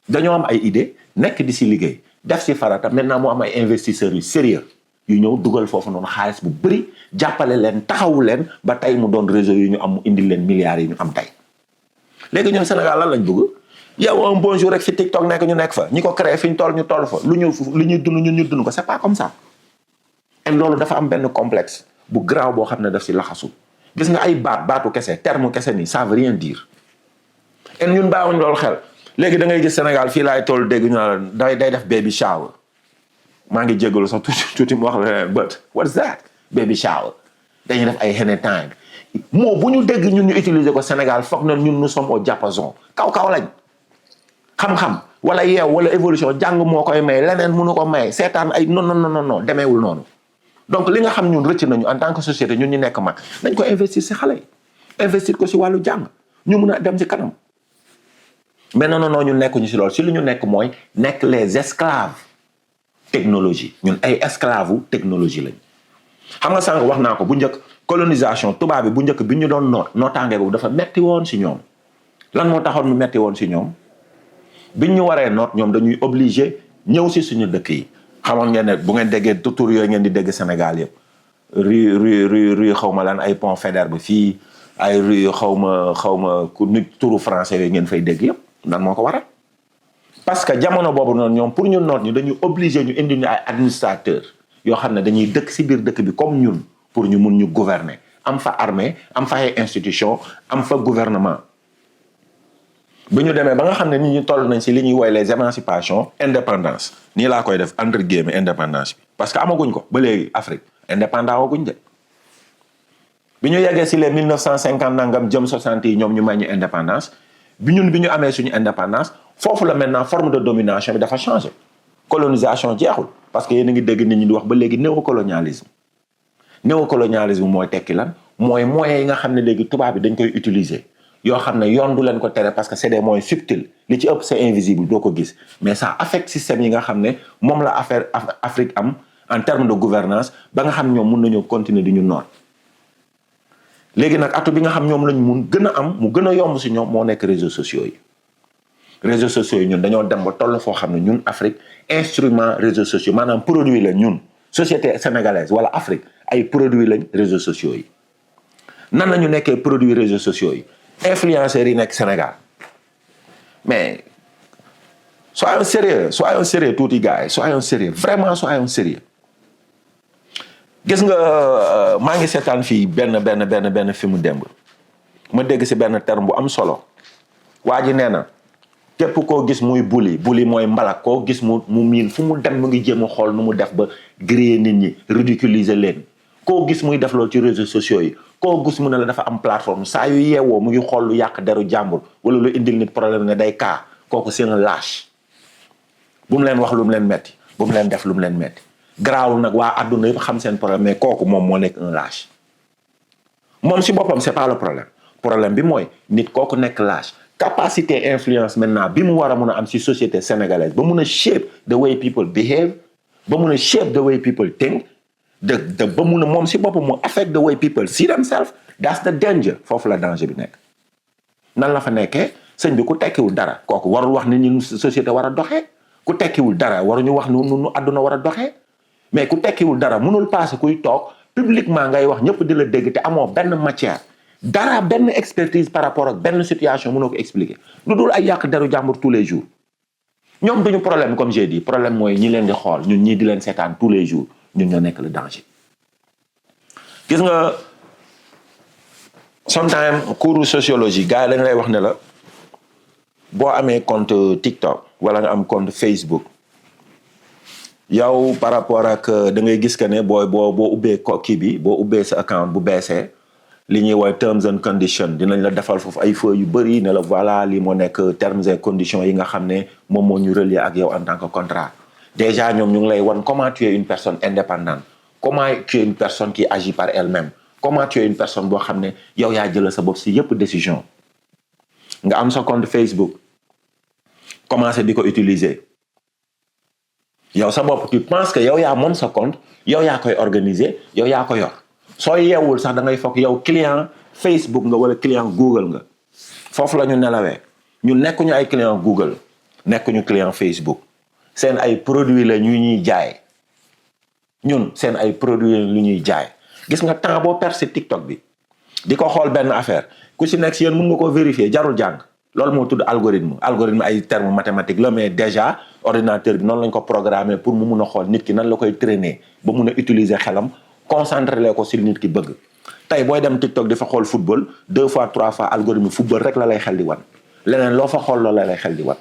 dañoo am ay idée nekk di si liggéey def si farata maintenant moo am ay investisseurs yu sérieux yu ñëw dugal foofu noonu xaalis bu bëri jàppale leen taxawu leen ba tey mu doon réseau yu ñu am mu indil leen milliards yi ñu am tey léegi ñun Sénégal lan lañ bëgg yow un bon jour rek fi TikTok nekk ñu nekk fa ñi ko créé fi ñu toll fa lu ñuy dund ñun ñu dund ko c'est pas comme ça et loolu dafa am benn complexe bu graaw boo xam ne daf si laxasu gis nga ay baatu kese terme kese nii ça veut rien dire et ñun baawuñ loolu xel léegi da ngay gis Sénégal fii laay toll dégg ñu naan day def baby shower maa ngi jégalu sax tuuti mu wax la but what's that baby shower dañuy def ay henna time moo bu ñu dégg ñun ñu utiliser ko Sénégal foog na ñun nous sommes au diapason kaw lañ xam-xam wala yeew wala évolution jàng moo koy may leneen mënu ko may seetaan ay non demeewul noonu donc li nga xam ñun rëcc nañu en tant que société ñun ñu nekk mag nañ ko investir si xale yi investir ko si wàllu jàng ñu mun a dem si kanam mais non ñu nekkuñu si loolu si li ñu nekk mooy nekk les esclaves technologie ñun ay esclaves u technologie lañ xam nga sànq wax naa ko bu njëkk colonisation tubaab bi bu njëkk bi ñu doon nootaange boobu dafa metti woon si ñoom lan moo taxoon mu metti woon si ñoom biñ ñu waree noot ñoom dañuy obligé ñëw si suñu dëkk yi xamoon ngeen ne bu ngeen déggee tur yooyu ngeen di dégg Sénégal yëpp rue xaw ma lan ay pont Faidherbe bi fii ay rue xawma ku nit turu français yooyu ngeen fay dégg yëpp nan moo ko waral parce que jamono boobu noonu ñoom pour ñu noot ñu dañuy obligé ñu indi ñu ay administrateur yoo xam ne dañuy dëkk si biir dëkk bi comme ñun pour ñu mun ñu gouverner am fa armée am fa ay institution am fa gouvernement bi ñu demee ba nga xam ne nit ñi toll nañ si li ñuy woy les émancipations indépendance nii laa koy def entre guillemets indépendance bi parce que amaguñ ko ba léegi Afrique indépendant waguñ de bi ñu yeggee si les 1950 nangam jëm 60 yi ñoom ñu may ñu indépendance bi ñu amee suñu indépendance foofu la maintenant forme de domination bi dafa changé colonisation jeexul parce que yéen a ngi dégg nit ñi di wax ba léegi néocolonialisme mooy tekki lan mooy moyens yi nga xam ne léegi tubaab bi dañ koy utiliser yoo xam ne yoon du leen ko tere parce que c'est des moyens subtils li ci ëpp c'est invisible doo ko gis mais ça affecte système yi nga xam ne moom la Afrique am en termes de gouvernance ba nga xam ñoom mun nañoo continuer di ñu noot léegi nag atu bi nga xam ñoom lañ mun gën a am mu gën a yomb si ñoom moo nekk réseaux sociaux yi ñun dañoo dem ba toll foo xam ne ñun Afrique instrument réseaux sociaux maanaam produit la ñun société sénégalaise wala Afrique ay produit lañ réseaux sociaux yi nan la ñu nekkee produit réseaux sociaux yi influenceurs yi nekk Sénégal mais soyons sérieux tuuti gars yi soyons sérieux vraiment soyons sérieux gis nga maa ngi seetaan fii benn fi mu démb ma dégg si benn terme bu am solo waa ji nee na képp koo gis muy bully mooy mbalak koo gis mu miin fu mu dem mu ngi jéem a xool nu mu def ba griller nit ñi ridiculiser leen koo gis muy def loolu ci réseaux sociaux yi koo gis mu ne la dafa am plateforme saa yu yeewoo mu ngi xool lu yàq deru jàmbur wala lu indil nit problème ne day kaa kooku c'est un lâche bu mu leen wax lu mu leen metti bu mu leen def lu mu leen metti garaawul nag waa àdduna yëpp xam seen problème mais kooku moom moo nekk un lâche moom si boppam c'est pas le problème bi mooy nit kooku nekk lâche capacité influence maintenant bi mu war a mun a am si société sénégalaise ba mun a shape the way people behave ba mun a shape the way people think ba mun a moom si boppam mu affect the way people see themselves that's the danger foofu la danger bi nekk nan la fa nekkee sëñ bi ku tekkiwul dara kooku warul wax ni ñun société war a doxee ku tekkiwul dara waruñu wax nu àdduna war a doxee mais ku tekkiwul dara mënul passé kuy toog publiquement ngay wax ñëpp di la dégg te amoo benn matière dara benn expertise par rapport ak benn situation mënoo ko expliquer lu dul ay yàq deru jàmbur tous les jours ñoom duñu problème comme j'ai dit problème mooy ñi leen di xool ñun ñii di leen seetaan tous les jours ñun ñoo nekk le danger. gis nga sometimes cours sociologie gars yi dañ lay wax ne la boo amee compte TikTok wala nga am compte Facebook yow par rapport ak da ngay gis que ne boo ubbee kii bi boo ubbee sa account bu beesee li ñuy woowee terms and conditions dinañ la defal foofu ay feuilles yu bëri ne la voilà lii moo nekk termes et conditions yi nga xam ne moom moo ñu relier ak yow en tant que contrat déjà ñoom ñu ngi lay wan comment tu es une personne indépendante comment tu es une personne qui agit par elle-même comment tu es une personne boo xam ne yow yaa jëlal sa bopp si yëpp décision nga am sa compte Facebook commencé di ko utiliser yow sa bopp tu penses que yow yaa moom sa compte yow yaa koy organiser yow yaa ko yor soo yeewul sax da ngay foog yow client Facebook nga wala client Google nga foofu la ñu nelawee ñu nekkuñu ay client Google nekkuñu client Facebook seen ay produits la ñu ñuy jaay ñun seen ay produits lu ñuy jaay gis nga temps boo perte si TikTok bi di ko xool benn affaire ku si nekk si yéen mën nga ko vérifier jarul jàng loolu moo tudd algorithme ay termes mathématiques la mais déjà ordinateur bi noonu lañ ko programmer pour mu mun a xool nit ki nan la koy traîner ba mun a utiliser xelam concentré ko si nit ki bëgg tey booy dem TikTok di fa xool football 2 fois 3 fois algorithme football rek la lay xel di wan leneen loo fa xool loolu la lay xel di wan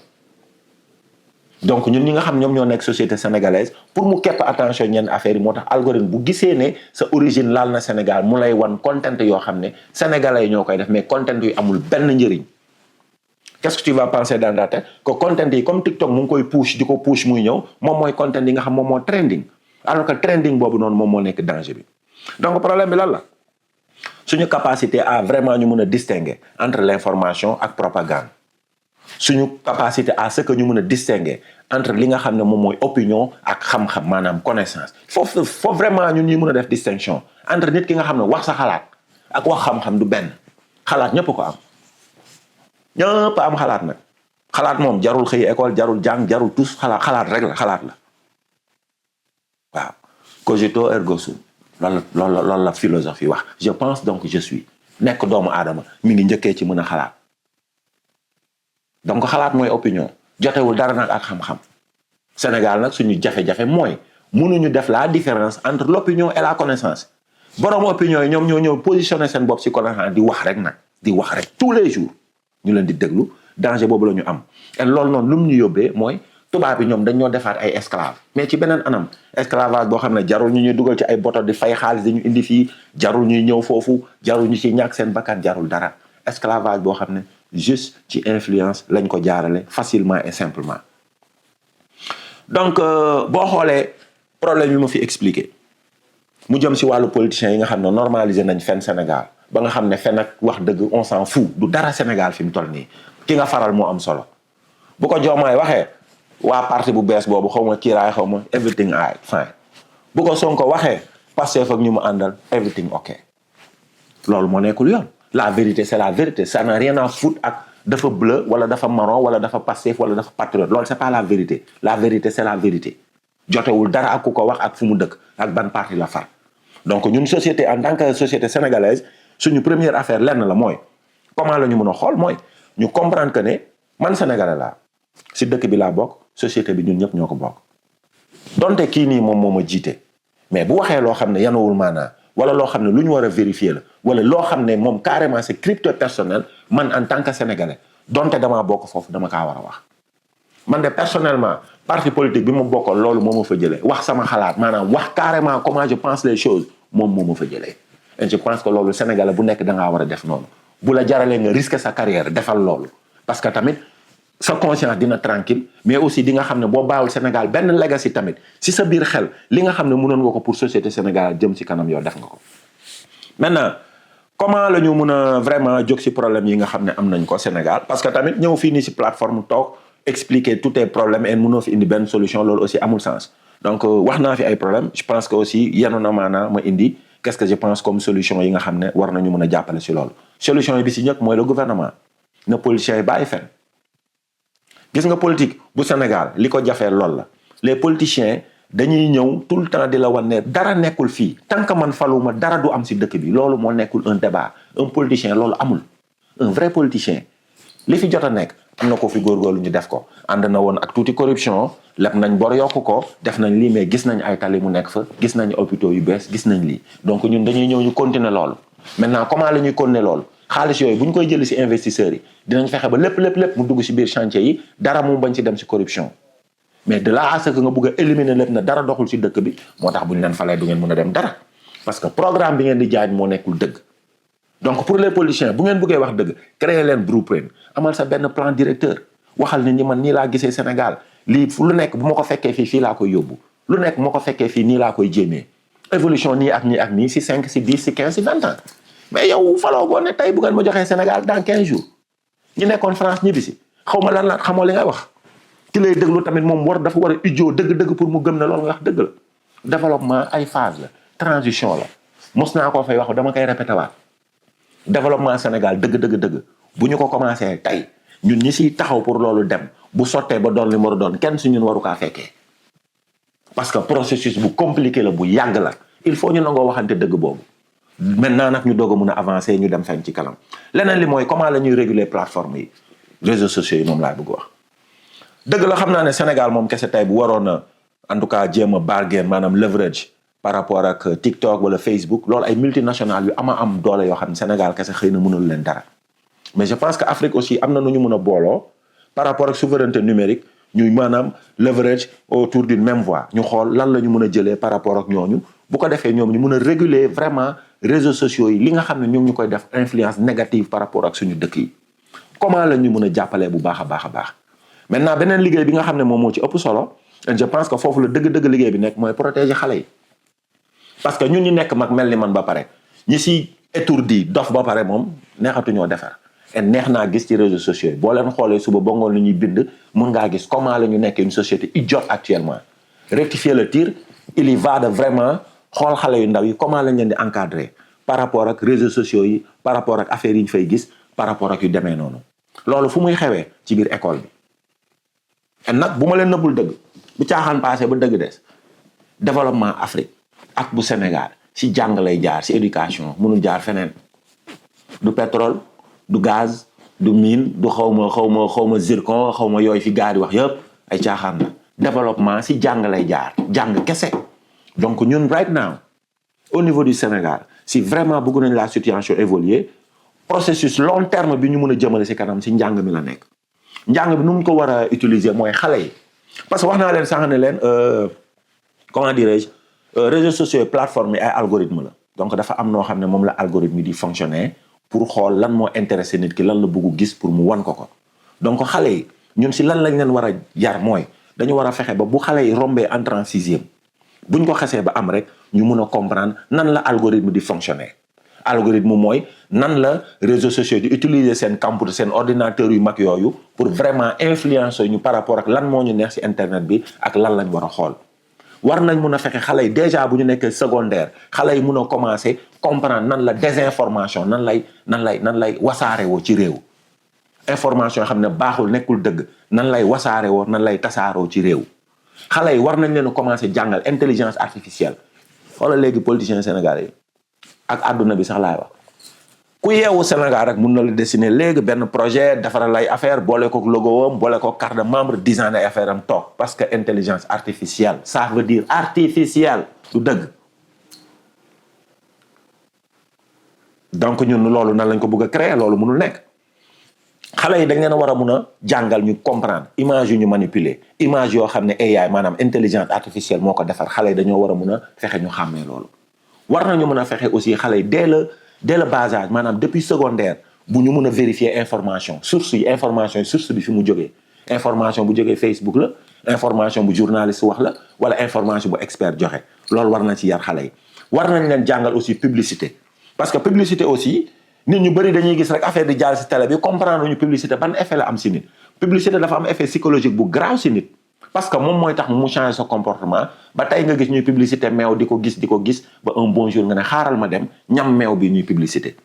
donc ñun ñi nga xam ñoom ñoo nekk société sénégalaise pour mu képp attention ñenn affaire yi moo tax algorithme bu gisee ne sa origine laal na Sénégal mu lay wan content yoo xam ne sénégalais yi ñoo koy def mais content yu amul benn njëriñ qu'est-ce que tu vas penser dans ta tête que content yi comme TikTok mu ngi koy push di ko push muy ñëw moom mooy content yi nga xam moom moo trending alors que trending boobu noonu moom moo nekk danger bi donc problème bi lan la suñu capacité à vraiment ñu mën a distinguer entre l'information ak propagande suñu capacité à ce que ñu mën a distinguer entre li nga xam ne moom mooy opinion ak xam-xam maanaam connaissance foofu vraiment ñun ñuy mën a def distinction entre nit ki nga xam ne wax sa xalaat ak wax xam-xam du benn xalaat ñëpp ko am ñëpp am xalaat nag xalaat moom jarul xëy école jarul jàng jarul tous xalaat rek la xalaat la waaw cogito ergo sum loolu la philosophie wax je pense donc je suis nekk doomu aadama mi ngi njëkkee ci mën a xalaat donc xalaat mooy opinion jotewul dara nag ak xam-xam Sénégal nag suñu jafe-jafe mooy mënuñu def la différence entre l'opinion et la connaissance borom opinion yi ñoom ñoo ñëw positionner seen bopp ci connaissance di wax rek nag di wax rek tous les jours ñu leen di déglu danger boobu la ñu am et loolu noonu lu mu ñu yóbbee mooy tubaab bi ñoom dañoo defaat ay esclave mais ci beneen anam esclavage boo xam ne jarul ñu ñuy dugal ci ay boto di fay xaalis dañu indi fii jarul ñuy ñëw foofu jarul ñu ci ñàkk seen bakkan jarul dara esclavage boo xam ne juste ci influence lañ ko jaarale facilement et simplement donc boo xoolee problème yi ma fi expliqué mu jëm si wàllu politiciens yi nga xam ne normalisé nañ fen Sénégal ba nga xam ne fen ak wax dëgg on s'en fout du dara Sénégal fi mu toll nii ki nga faral moo am solo bu ko Diomaye waxee waa parti bu bees boobu xaw ma kiiraay xaw ma everything alright fine bu ko Sonko waxee Pastef ak ñu mu àndal everything ok loolu moo nekkul yoon la vérité c'est la vérité ça n'a rien à foutre ak dafa bleu wala dafa marron wala dafa Pastef wala dafa patriote loolu c'est pas la vérité c'est la vérité jotewul dara ak ku ko wax ak fu mu dëkk ak ban parti la far donc ñun société en tant que société sénégalaise suñu première affaire lenn la mooy comment la ñu mën a xool mooy ñu comprendre que ne man sénégalais laa si dëkk bi laa bokk société bi ñun ñëpp ñoo ko bokk donte kii nii moom moo ma jiite mais bu waxee loo xam ne yanuwul maanaa wala loo xam ne lu ñu war a vérifier la wala loo xam ne moom carrément c'est crypto personnel man en tant que sénégalais donte damaa bokk foofu dama kaa war a wax man de personnellement parti politique bi ma bokkoon loolu moo ma fa jëlee wax sama xalaat maanaam wax carrément comment je pense les choses moom moo ma fa jëlee et je pense que loolu sénégalais bu nekk da ngaa war a def noonu bu la jaralee nga risquer sa carrière defal loolu parce que tamit sa conscience dina tranquille mais aussi di nga xam ne boo baawul Sénégal benn legacy tamit si sa biir xel li nga xam ne mënoon nga ko pour société Sénégal jëm si kanam yow def nga ko. maintenant comment la ñu mun a vraiment jóg si problème yi nga xam ne am nañ ko Sénégal parce que tamit ñëw fii nii si plateforme toog expliquer tous tes problèmes et mënoo fi indi benn solution loolu aussi amul sens donc wax naa fi ay problèmes je pense que aussi yenu na maanaa ma indi qu'est-ce que je pense comme solution yi nga xam ne war nañu mën a jàppale si loolu solution yi bi si ñëpp mooy le gouvernement na politiciens yi bàyyi fen gis nga politique bu Sénégal li ko jafee lool la les politiciens dañuy ñëw tout le temps di la wan ne dara nekkul fii tant que man faluma dara du am si dëkk bi loolu moo nekkul un débat un politicien loolu amul un vrai politicien li fi jot a nekk am na ko fi góorgóorlu ñu def ko ànd na woon ak tuuti corruption leb nañ bor yokku ko def nañ lii mais gis nañ ay tali mu nekk fa gis nañ hôpitaux yu bees gis nañ lii donc ñun dañuy ñëw ñu continuer loolu maintenant comment la ñuy continuer loolu xaalis yooyu bu ñu koy jëli si investisseurs yi dinañ fexe ba lépp mu dugg si biir chantier yi dara mu bañ si dem si corruption mais de là à ce que nga bëgg a éliminer lépp na dara doxul si dëkk bi moo tax bu ñu leen falee du ngeen mën a dem dara parce que programme bi ngeen di jaay moo nekkul dëgg donc pour les politiciens bu ngeen bëggee wax dëgg créer leen blueprint amal sa benn plan directeur waxal nit ñi man nii laa gisee Sénégal lii fu lu nekk bu ma ko fekkee fii laa koy yóbbu lu nekk bu ma ko fekkee fii nii laa koy jéemee évolution nii ak nii si 5 si 10 si 15 si 20 ans mais yow faloo boo ne tey bu ngeen ma joxee Sénégal dans 15 jours ñu nekkoon France ñibbi si xaw ma lan la xamoo li ngay wax ki lay déglu tamit moom dafa war a ujjoo dëgg-dëgg pour mu gëm ne loolu nga wax dëgg la développement ay phase la transition la mos naa koo fay wax dama koy répété waat développement Sénégal dëgg bu ñu ko commencé tey ñun ñi siy taxaw pour loolu dem bu sottee ba doon li mu war a doon kenn si ñun waru kaa fekkee parce que processus bu compliqué la bu yàgg la il faut ñu nangoo waxante dëgg boobu maintenant nag ñu doog a mun a avancer ñu dem fenn ci kanam leneen li mooy comment la ñuy réguler plateforme yi réseaux sociaux yi moom laay bëgg wax dëgg la xam naa ne Sénégal moom kese tey bu waroon a en tout cas jéem a bargain maanaam leverage par rapport ak TikTok wala Facebook loolu ay multinationales yu am doole yoo xam ne Sénégal kese xëy na mënul leen dara mais je pense que Afrique aussi am na nu ñu mën a booloo par rapport ak souveraineté numérique ñuy maanaam leverage autour d'une même voie ñu xool lan la ñu mën a jëlee par rapport ak ñooñu bu ko defee ñoom ñu mën a réguler vraiment réseaux sociaux yi li nga xam ne ñoom ñu koy def influence négative par rapport ak suñu dëkk yi comment la ñu mën a jàppalee bu baax a baax maintenant beneen liggéey bi nga xam ne moom moo ci ëpp solo je pense que foofu la dëgg-dëgg liggéey bi nekk mooy protéger xale yi parce que ñun ñu nekk mag mel ni man ba pare ñi si étourdi dof ba pare moom neexatuñoo defar et neex naa gis ci réseaux sociaux yi boo leen xoolee suba ba ngoon lu ñuy bind mun ngaa gis comment la ñu nekkee une société idiote actuellement rectifier le tir il y va de vraiment xool xale yu ndaw yi comment lañ leen di encadrer par rapport ak réseaux sociaux yi par rapport ak affaires yi ñu fay gis par rapport ak yu demee noonu loolu fu muy xewee ci biir école bi et nag bu ma leen nëbbul dëgg bu caaxaan passé ba dëgg des développement Afrique ak bu Sénégal si jàng lay jaar si éducation mënul jaar feneen du pétrole du gaz du mine du xawma zircon xawma yooyu fi gars yi wax yëpp ay caaxaan la développement si jàng lay jaar jàng kese. Donc ñun right now au niveau du Sénégal si vraiment bëgg nañ la situation évoluer processus long terme bi ñu mën a jëmale si kanam si njàng mi la nekk. njàng bi nu mu ko war a utiliser mooy xale yi parce que wax naa leen sànq ne leen comment dirais-je réseaux sociaux et plateformes yi ay algorithme la donc dafa am noo xam ne moom la algorithme yi di fonctionner pour xool lan moo intéressé nit ki lan la bëgg gis pour mu wan ko donc xale yi ñun si lan lañ leen war a yar mooy dañu war a fexe ba bu xale yi rombee entrée en sixième buñ ko xesee ba am rek ñu mun a comprendre nan la algorithme di fonctionner. algorithme mooy nan la réseaux sociaux di utiliser seen computer seen ordinateur yu mag yooyu pour vraiment influencer ñu par rapport ak lan moo ñu neex ci internet bi ak lan lañ war a xool. war nañ mun a fexe xale yi déjà bu ñu nekkee secondaire xale yi mun a commencer comprendre nan la désinformation nan lay wasaare woo ci réew. information yoo xam ne baaxul nekkul dëgg nan lay wasaare woo nan lay tasaaroo ci réew. xale yi war nañ leen a commencer jàngal intelligence artificielle xoolal léegi politiciens sénégalais yi ak àdduna bi sax laay wax ku yeewu Sénégal rek mun na la dessiner léegi benn projet defaral lay affaire boole ko logo am boole ko carte de membre designer affaire am toog parce que intelligence artificielle ça veut dire artificielle du dëgg. donc ñun loolu nan lañ ko bëgg a créer loolu mënul nekk xale yi dañ leen a war a mun a jàngal ñu comprendre image yu ñu manipuler image yoo xam ne AI maanaam intelligence artificielle moo ko defar xale yi dañoo war a mun a fexe ñu xàmmee loolu. war nañu mën a fexe aussi xale yi dès le bas âge maanaam depuis secondaire bu ñu mën a vérifier information source bi fi mu jógee information bu jógee Facebook la information bu journaliste wax la wala information bu expert joxe loolu war na ci yar xale yi. war nañ leen jàngal aussi publicité parce que publicité aussi nit ñu bëri dañuy gis rek affaire di jàll ci télé bi comprendre ñu publicité ban effet la am ci nit publicité dafa am effet psychologique bu grave ci nit. parce que moom mooy tax mu changer sa comportement ba tey nga gis ñuy publicité meew di ko gis ba un bon jour nga ne xaaral ma dem ñam meew bi ñuy publicité.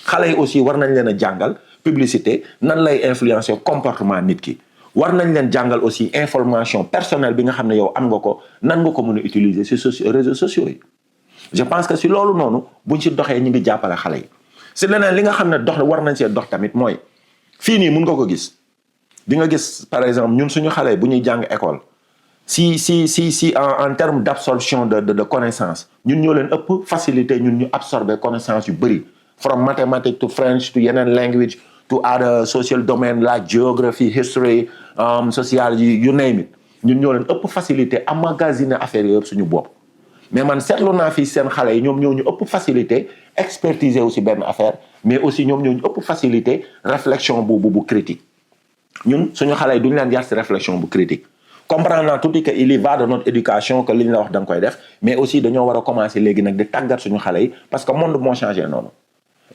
xale yi aussi war nañ leen a jàngal publicité nan lay influencer comportement nit ki war nañ leen jàngal aussi information personnelle bi nga xam ne yow am nga ko nan nga ko mën a utiliser ci réseaux sociaux yi. je pense que si loolu noonu buñ ci doxee ñu ngi jàppale xale yi si leneen li nga xam ne dox war nañ see dox tamit mooy fii nii mun nga ko gis. di nga gis par exemple ñun suñu xale bu ñuy jàng école si en termes d'absorption de connaissance ñun ñoo leen ëpp facilité ñun ñu absorber connaissance yu bëri from mathematics to French to yeneen language to other social domain like geography history sociology you name it ñun ñoo leen ëpp facilité emmagasiner affaire yëpp suñu bopp. mais man seetlu naa fii seen xale yi ñoom ñoo ñu ëpp facilité expertiser aussi benn affaire mais aussi ñoom ñoo ñu ëpp facilité réflexion bu critique. ñun suñu xale yi duñu leen yar ci réflexion bu critique comprendre naa tuuti que il y va de notre éducation que li ñu la wax da nga koy def mais aussi dañoo war a commencer léegi nag di tàggat suñu xale yi parce que monde moo changé noonu.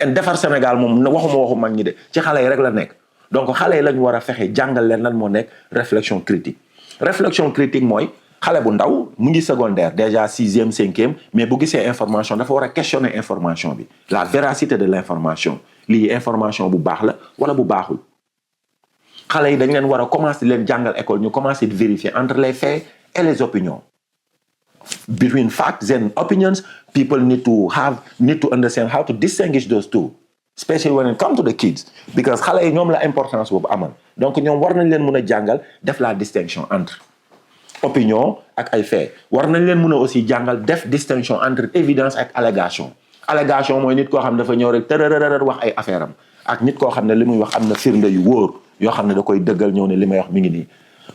en defar Sénégal moom waxu mag ñi de ci xale yi rek la nekk donc xale yi lañu war a fexe jàngal leen lan moo nekk réflexion critique mooy xale bu ndaw mu ngi secondaire déjà 6e 5e mais bu gisee information dafa war a questionner information bi la véracité de l'information lii information bu baax la wala bu baaxul. xale yi dañ leen war a commencer leen jàngal école ñu commencer di vérifier entre les faits et les opinions. Between facts and opinions, people need to understand how to distinguish those two, especially when it comes to the kids, because xale yi ñoom la importance boobu amal donc ñoom war nañ leen mën a jàngal def la distinction entre opinion ak ay faits. war nañ leen mën a aussi jàngal def distinction entre évidence ak allégation. allégation mooy nit koo xam ne dafa ñëw rek tërërërër wax ay affaire am ak nit koo xam ne li muy wax am na firnde yu wóor yoo xam ne da koy dëggal ñëw ne li may wax mi ngi nii.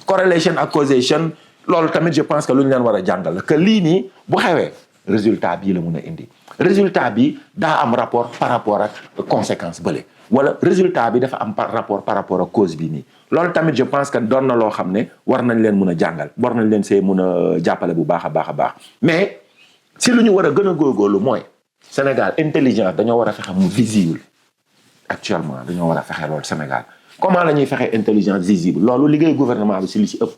correlation ak causation loolu tamit je pense que lu ñu leen war a jàngal la que lii nii bu xewee résultat bii la mun a indi résultat bi daa am rapport par rapport ak conséquence bële wala résultat bi dafa am rapport par rapport ak cause bi nii. loolu tamit je pense que doon na loo xam ne war nañ leen mun a jàngal war nañ leen see mun a jàppale bu baax a baax a baax mais si lu ñu war a gën a góorgóorlu mooy Sénégal intelligence dañoo war a fexe mu visible actuellement dañoo war a fexe loolu Sénégal. comment la ñuy fexe intelligence visible loolu liggéey gouvernement bi si li si ëpp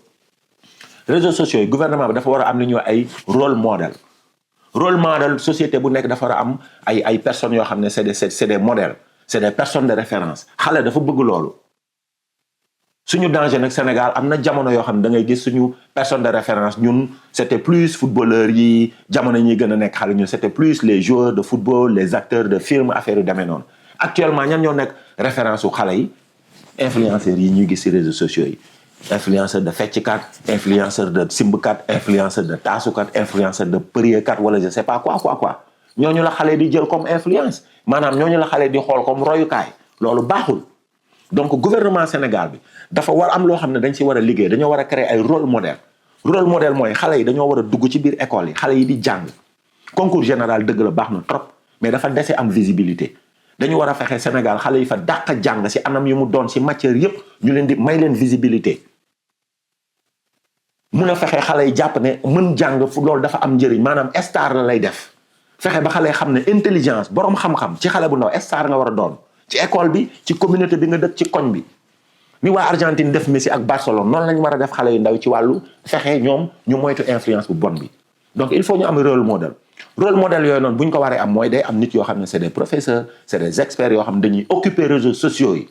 réseaux sociaux yi gouvernement bi dafa war a am li ñuy ay rôle modèle société bu nekk dafa war a am ay personnes yoo xam ne c'est des modèles c'est des personnes de référence xale dafa bëgg loolu suñu danger nag Sénégal am na jamono yoo xam ne da ngay gis suñu personne de référence ñun c'était plus footballeurs yi jamono ñuy gën a nekk xale ñun c'était plus les joueurs de football les acteurs de film affaire yu demee noonu actuellement ñan ñoo nekk référence su xale yi influenceurs yi ñuy gis ci réseaux sociaux yi influenceur de fecckat influenceur de simbkat influenceur de taasukat influenceur de prieukat wala je sais pas quoi ñooñu la xale di jël comme influence maanaam ñooñu la xale di xool comme royukaay loolu baaxul. donc gouvernement Sénégal bi dafa war am loo xam ne dañ ci war a liggéey dañoo war a créer ay rôle modèle mooy xale yi dañoo war a dugg ci biir école yi xale yi di jàng concours général dëgg la baax na trop mais dafa dese am visibilité dañu war a fexe Sénégal xale yi fa dàq jàng ci anam yu mu doon ci matière yépp ñu leen di may leen visibilité mun a fexe xale yi jàpp ne mën jàng fu loolu dafa am njëriñ maanaam star la lay def fexe ba xale yi xam ne intelligence boroom xam-xam ci xale bu ndaw star nga war a doon ci école bi ci communauté bi nga dëkk ci koñ bi ni waa Argentine def Messi ak Barcelone noonu lañ war a def xale yu ndaw ci wàllu fexe ñoom ñu moytu influence bu bon bi donc il faut ñu am rôle modèle yooyu noonu bu ñu ko waree am mooy day am nit yoo xam ne c'est des professeurs c'est des experts yoo xam ne dañuy occuper réseaux sociaux yi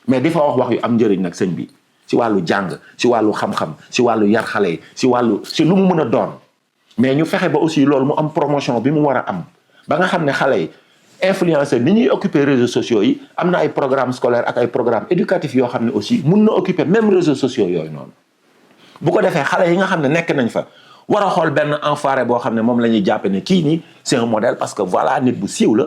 mais di fa wax yu am njëriñ nag sëñ bi ci wàllu jàng ci wàllu xam-xam ci wàllu yar xale yi ci lu mu mën a doon mais ñu fexe ba aussi loolu mu am promotion bi mu war a am ba nga xam ne xale yi influenceur ni ñuy occuper réseaux sociaux yi am na ay programmes scolaires ak ay programmes éducatifs yoo xam ne aussi mun na occuper même réseaux sociaux yooyu noonu bu ko defee xale yi nga xam ne nekk nañ fa war a xool benn enfoiré boo xam ne moom la ñuy jàppe ne kii nii c'est un modèle parce que voilà nit bu siiw la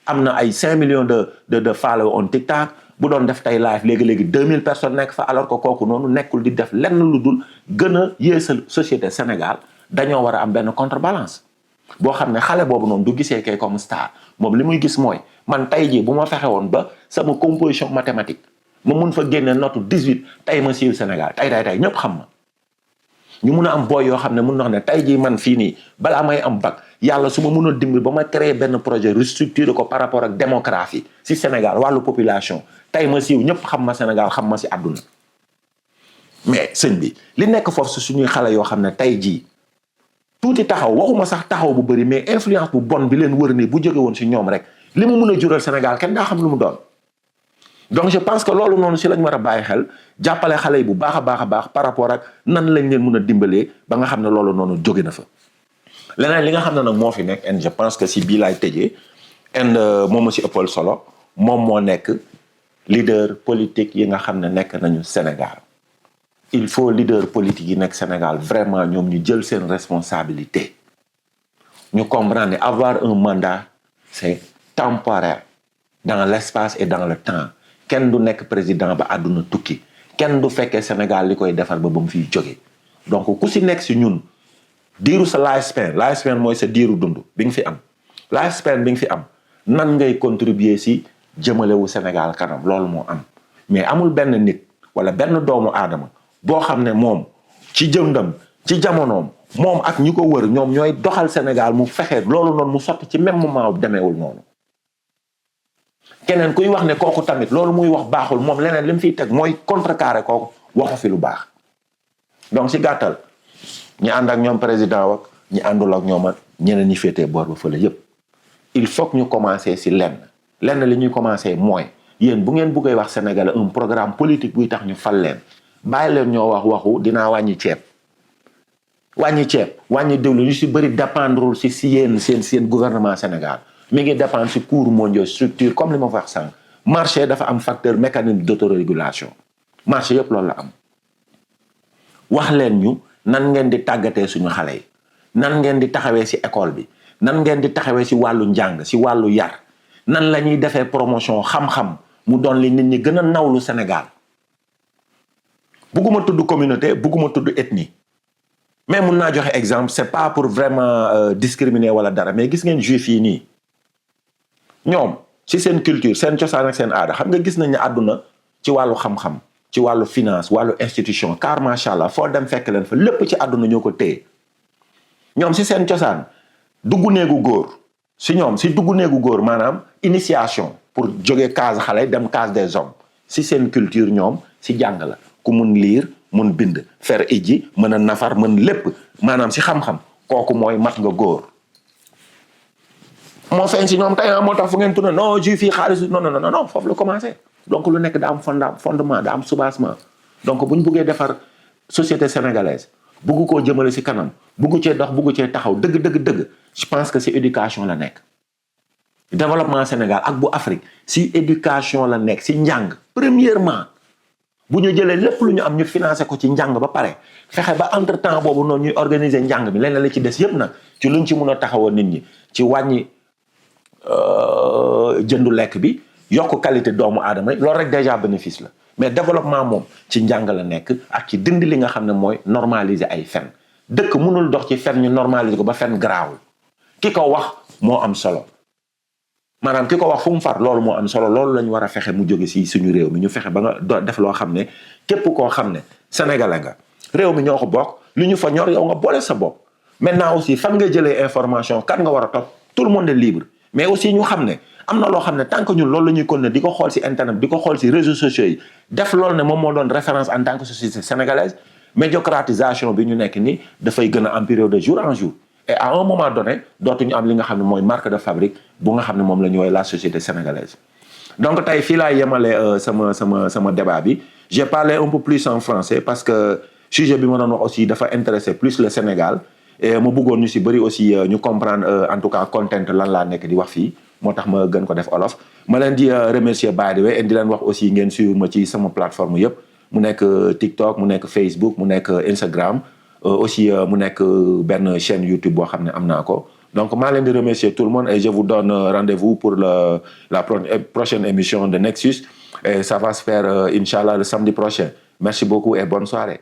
am na ay 5 millions de followers on TikTok bu doon def tey live léegi 2000 personnes nekk fa alors que kooku noonu nekkul di def lenn lu dul gën a yéesal société Sénégal dañoo war a am benn contrebalance boo xam ne xale boobu noonu du gisee kay comme star moom li muy gis mooy man tey jii bu ma fexe woon ba sama composition mathématique ma mun fa génne note 18 tey ma siiw Sénégal tey ñëpp xam ma ñu mun a am booy yoo xam ne mun na xam ne tey jii man fii nii balaa may am bac yàlla su ma mun a dimbali ba ma créer benn projet restructurer ko par rapport ak démographie si Sénégal wàllu population tey ma siiw ñëpp xam ma Sénégal xam ma si àdduna mais sëñ bi li nekk foofu si suñuy xale yoo xam ne tey jii tuuti taxaw waxuma sax taxaw bu bëri mais influence bu bon bi leen wër nii bu jóge woon si ñoom rek li mu mun a jural Sénégal kenn daa xam lu mu doon donc je pense que loolu noonu si lañ war a bàyyi xel jàppale xale yi bu baax a baax par rapport ak nan lañ leen mun a dimbalee ba nga xam ne loolu noonu jóge na fa leneen li nga xam ne nag moo fi nekk and je pense que si bii laay tëjee and moom ma si ëppal solo moom moo nekk leader politique yi nga xam ne nekk nañu Sénégal il faut leader politique yi nekk Sénégal vraiment ñoom ñu jël seen responsabilité ñu comprendre ne avoir un mandat c'est temporaire dans l'espace et dans le temps kenn du nekk président ba àdduna tukki kenn du fekkee Sénégal li koy defar ba mu fiy jóge donc ku si nekk si ñun diiru sa lifespan mooy sa diiru dund bi nga fi am lifespan bi nga fi am nan ngay contribuer si jëmalewu Sénégal kanam loolu moo am mais amul benn nit wala benn doomu aadama boo xam ne moom ci jëndam ci jamonoom moom ak ñi ko wër ñoom ñooy doxal Sénégal mu fexe loolu noonu mu sotti ci même moment demeewul noonu keneen kuy wax ne kooku tamit loolu muy wax baaxul moom leneen li mu fiy teg mooy contrecarrer kooku waxu fi lu baax donc si gàttal ñi ànd ak ñoom président wak ñi àndul ak ñoom ak ñeneen ñi féetee boor ba fële yépp il faut que ñu commencer si lenn li ñuy commencer mooy yéen bu ngeen buggee wax Sénégal un programme politique buy tax ñu fal leen bàyyi leen ñoo wax waxu dinaa wàññi ceeb wàññi diwlin ñu si bëri dépendrul si yéen seen gouvernement Sénégal mi ngi dépendre si cours mondiaux structure comme li ma wax sànq marché dafa am facteur mécanisme d'autorégulation marché yëpp loolu la am wax leen ñu nan ngeen di tàggatee suñu xale yi nan ngeen di taxawee si école bi nan ngeen di taxawee si wàllu njàng si wàllu yar nan la ñuy defee promotion xam-xam mu doon li nit ñi gën a nawlu Sénégal bugguma tudd communauté bugguma tudd ethnie mais mun naa joxe exemple c'est pas pour vraiment discriminer wala dara mais gis ngeen juif yi nii ñoom ci seen culture seen cosaan ak seen aada xam nga gis nañ ne àdduna ci wàllu xam-xam ci wàllu finance wàllu institution car macha allah foo dem fekk leen fa lépp ci àdduna ñoo ko téye ñoom ci seen cosaan dugg néegu góor si ñoom si dugg néegu góor maanaam initiation pour jóge case xale dem case des hommes si seen culture ñoom si jàng la ku mun lire mun bind fer ijji mën a nafar mën lépp maanaam si xam-xam kooku mooy mat nga góor moo feeñ si ñoom tey moo tax fu ngeen tourné non juif yi xaalis non foofu la commencé donc lu nekk daa am fondement daa am soubassement donc bu ñu buggee defar société sénégalaise bugg koo jëmale si kanam bugg cee dox bugg cee taxaw dëgg je pense que si éducation la nekk développement Sénégal ak bu Afrique si éducation la nekk si njàng premièrement bu ñu jëlee lépp lu ñu am ñu financé ko ci njàng ba pare fexe ba entre temps boobu noonu ñuy organiser njàng mi leneen la ci des yépp nag ci luñ ci mun a taxawoo nit ñi ci wàññi jëndu lekk bi yokk qualité doomu aadama loolu rek déjà bénéfice la mais développement moom ci njàng la nekk ak ci dindi li nga xam ne mooy normaliser ay fen dëkk mënul dox ci fen ñu normaliser ko ba fen garaawul ki ko wax moo am solo maanaam ki ko wax fu mu far loolu moo am solo loolu la ñu war a fexe mu jóge si suñu réew mi ñu fexe ba nga def loo xam ne képp koo xam ne sénégalais nga réew mi ñoo ko bokk lu ñu fa ñor yow nga boole sa bopp maintenant aussi fan nga jëlee information kan nga war a topp tout le monde est libre mais aussi ñu xam ne am na loo xam ne tant que ñun loolu la ñuy continuer di ko xool si internet di ko xool si réseaux sociaux yi def loolu ne moom moo doon référence en tant que société sénégalaise médiocratisation bi ñu nekk nii dafay gën a empirer de jour en jour et à un moment donné dootuñu am li nga xam ne mooy marque de fabrique bu nga xam ne moom la ñu woowee la société sénégalaise donc tey fii laa yemale sama débat bi j'ai parlé un peu plus en français parce que sujet bi ma doon wax aussi dafa intéresser plus le Sénégal et ma bëggoon ñu si bëri aussi ñu comprendre en tout cas content lan laa nekk di wax fii moo tax ma gën ko def olof ma leen di remercier by the way et di leen wax aussi ngeen suivre ma ci sama plateforme yëpp mu nekk TikTok mu nekk Facebook mu nekk Instagram aussi mu nekk benn chaîne YouTube boo xam ne am naa ko donc maa leen di remercier tout le monde et je vous donne rendez-vous pour la prochaine émission de Nexus et ça va se faire Inch'Allah le samedi prochain merci beaucoup et bonne soirée.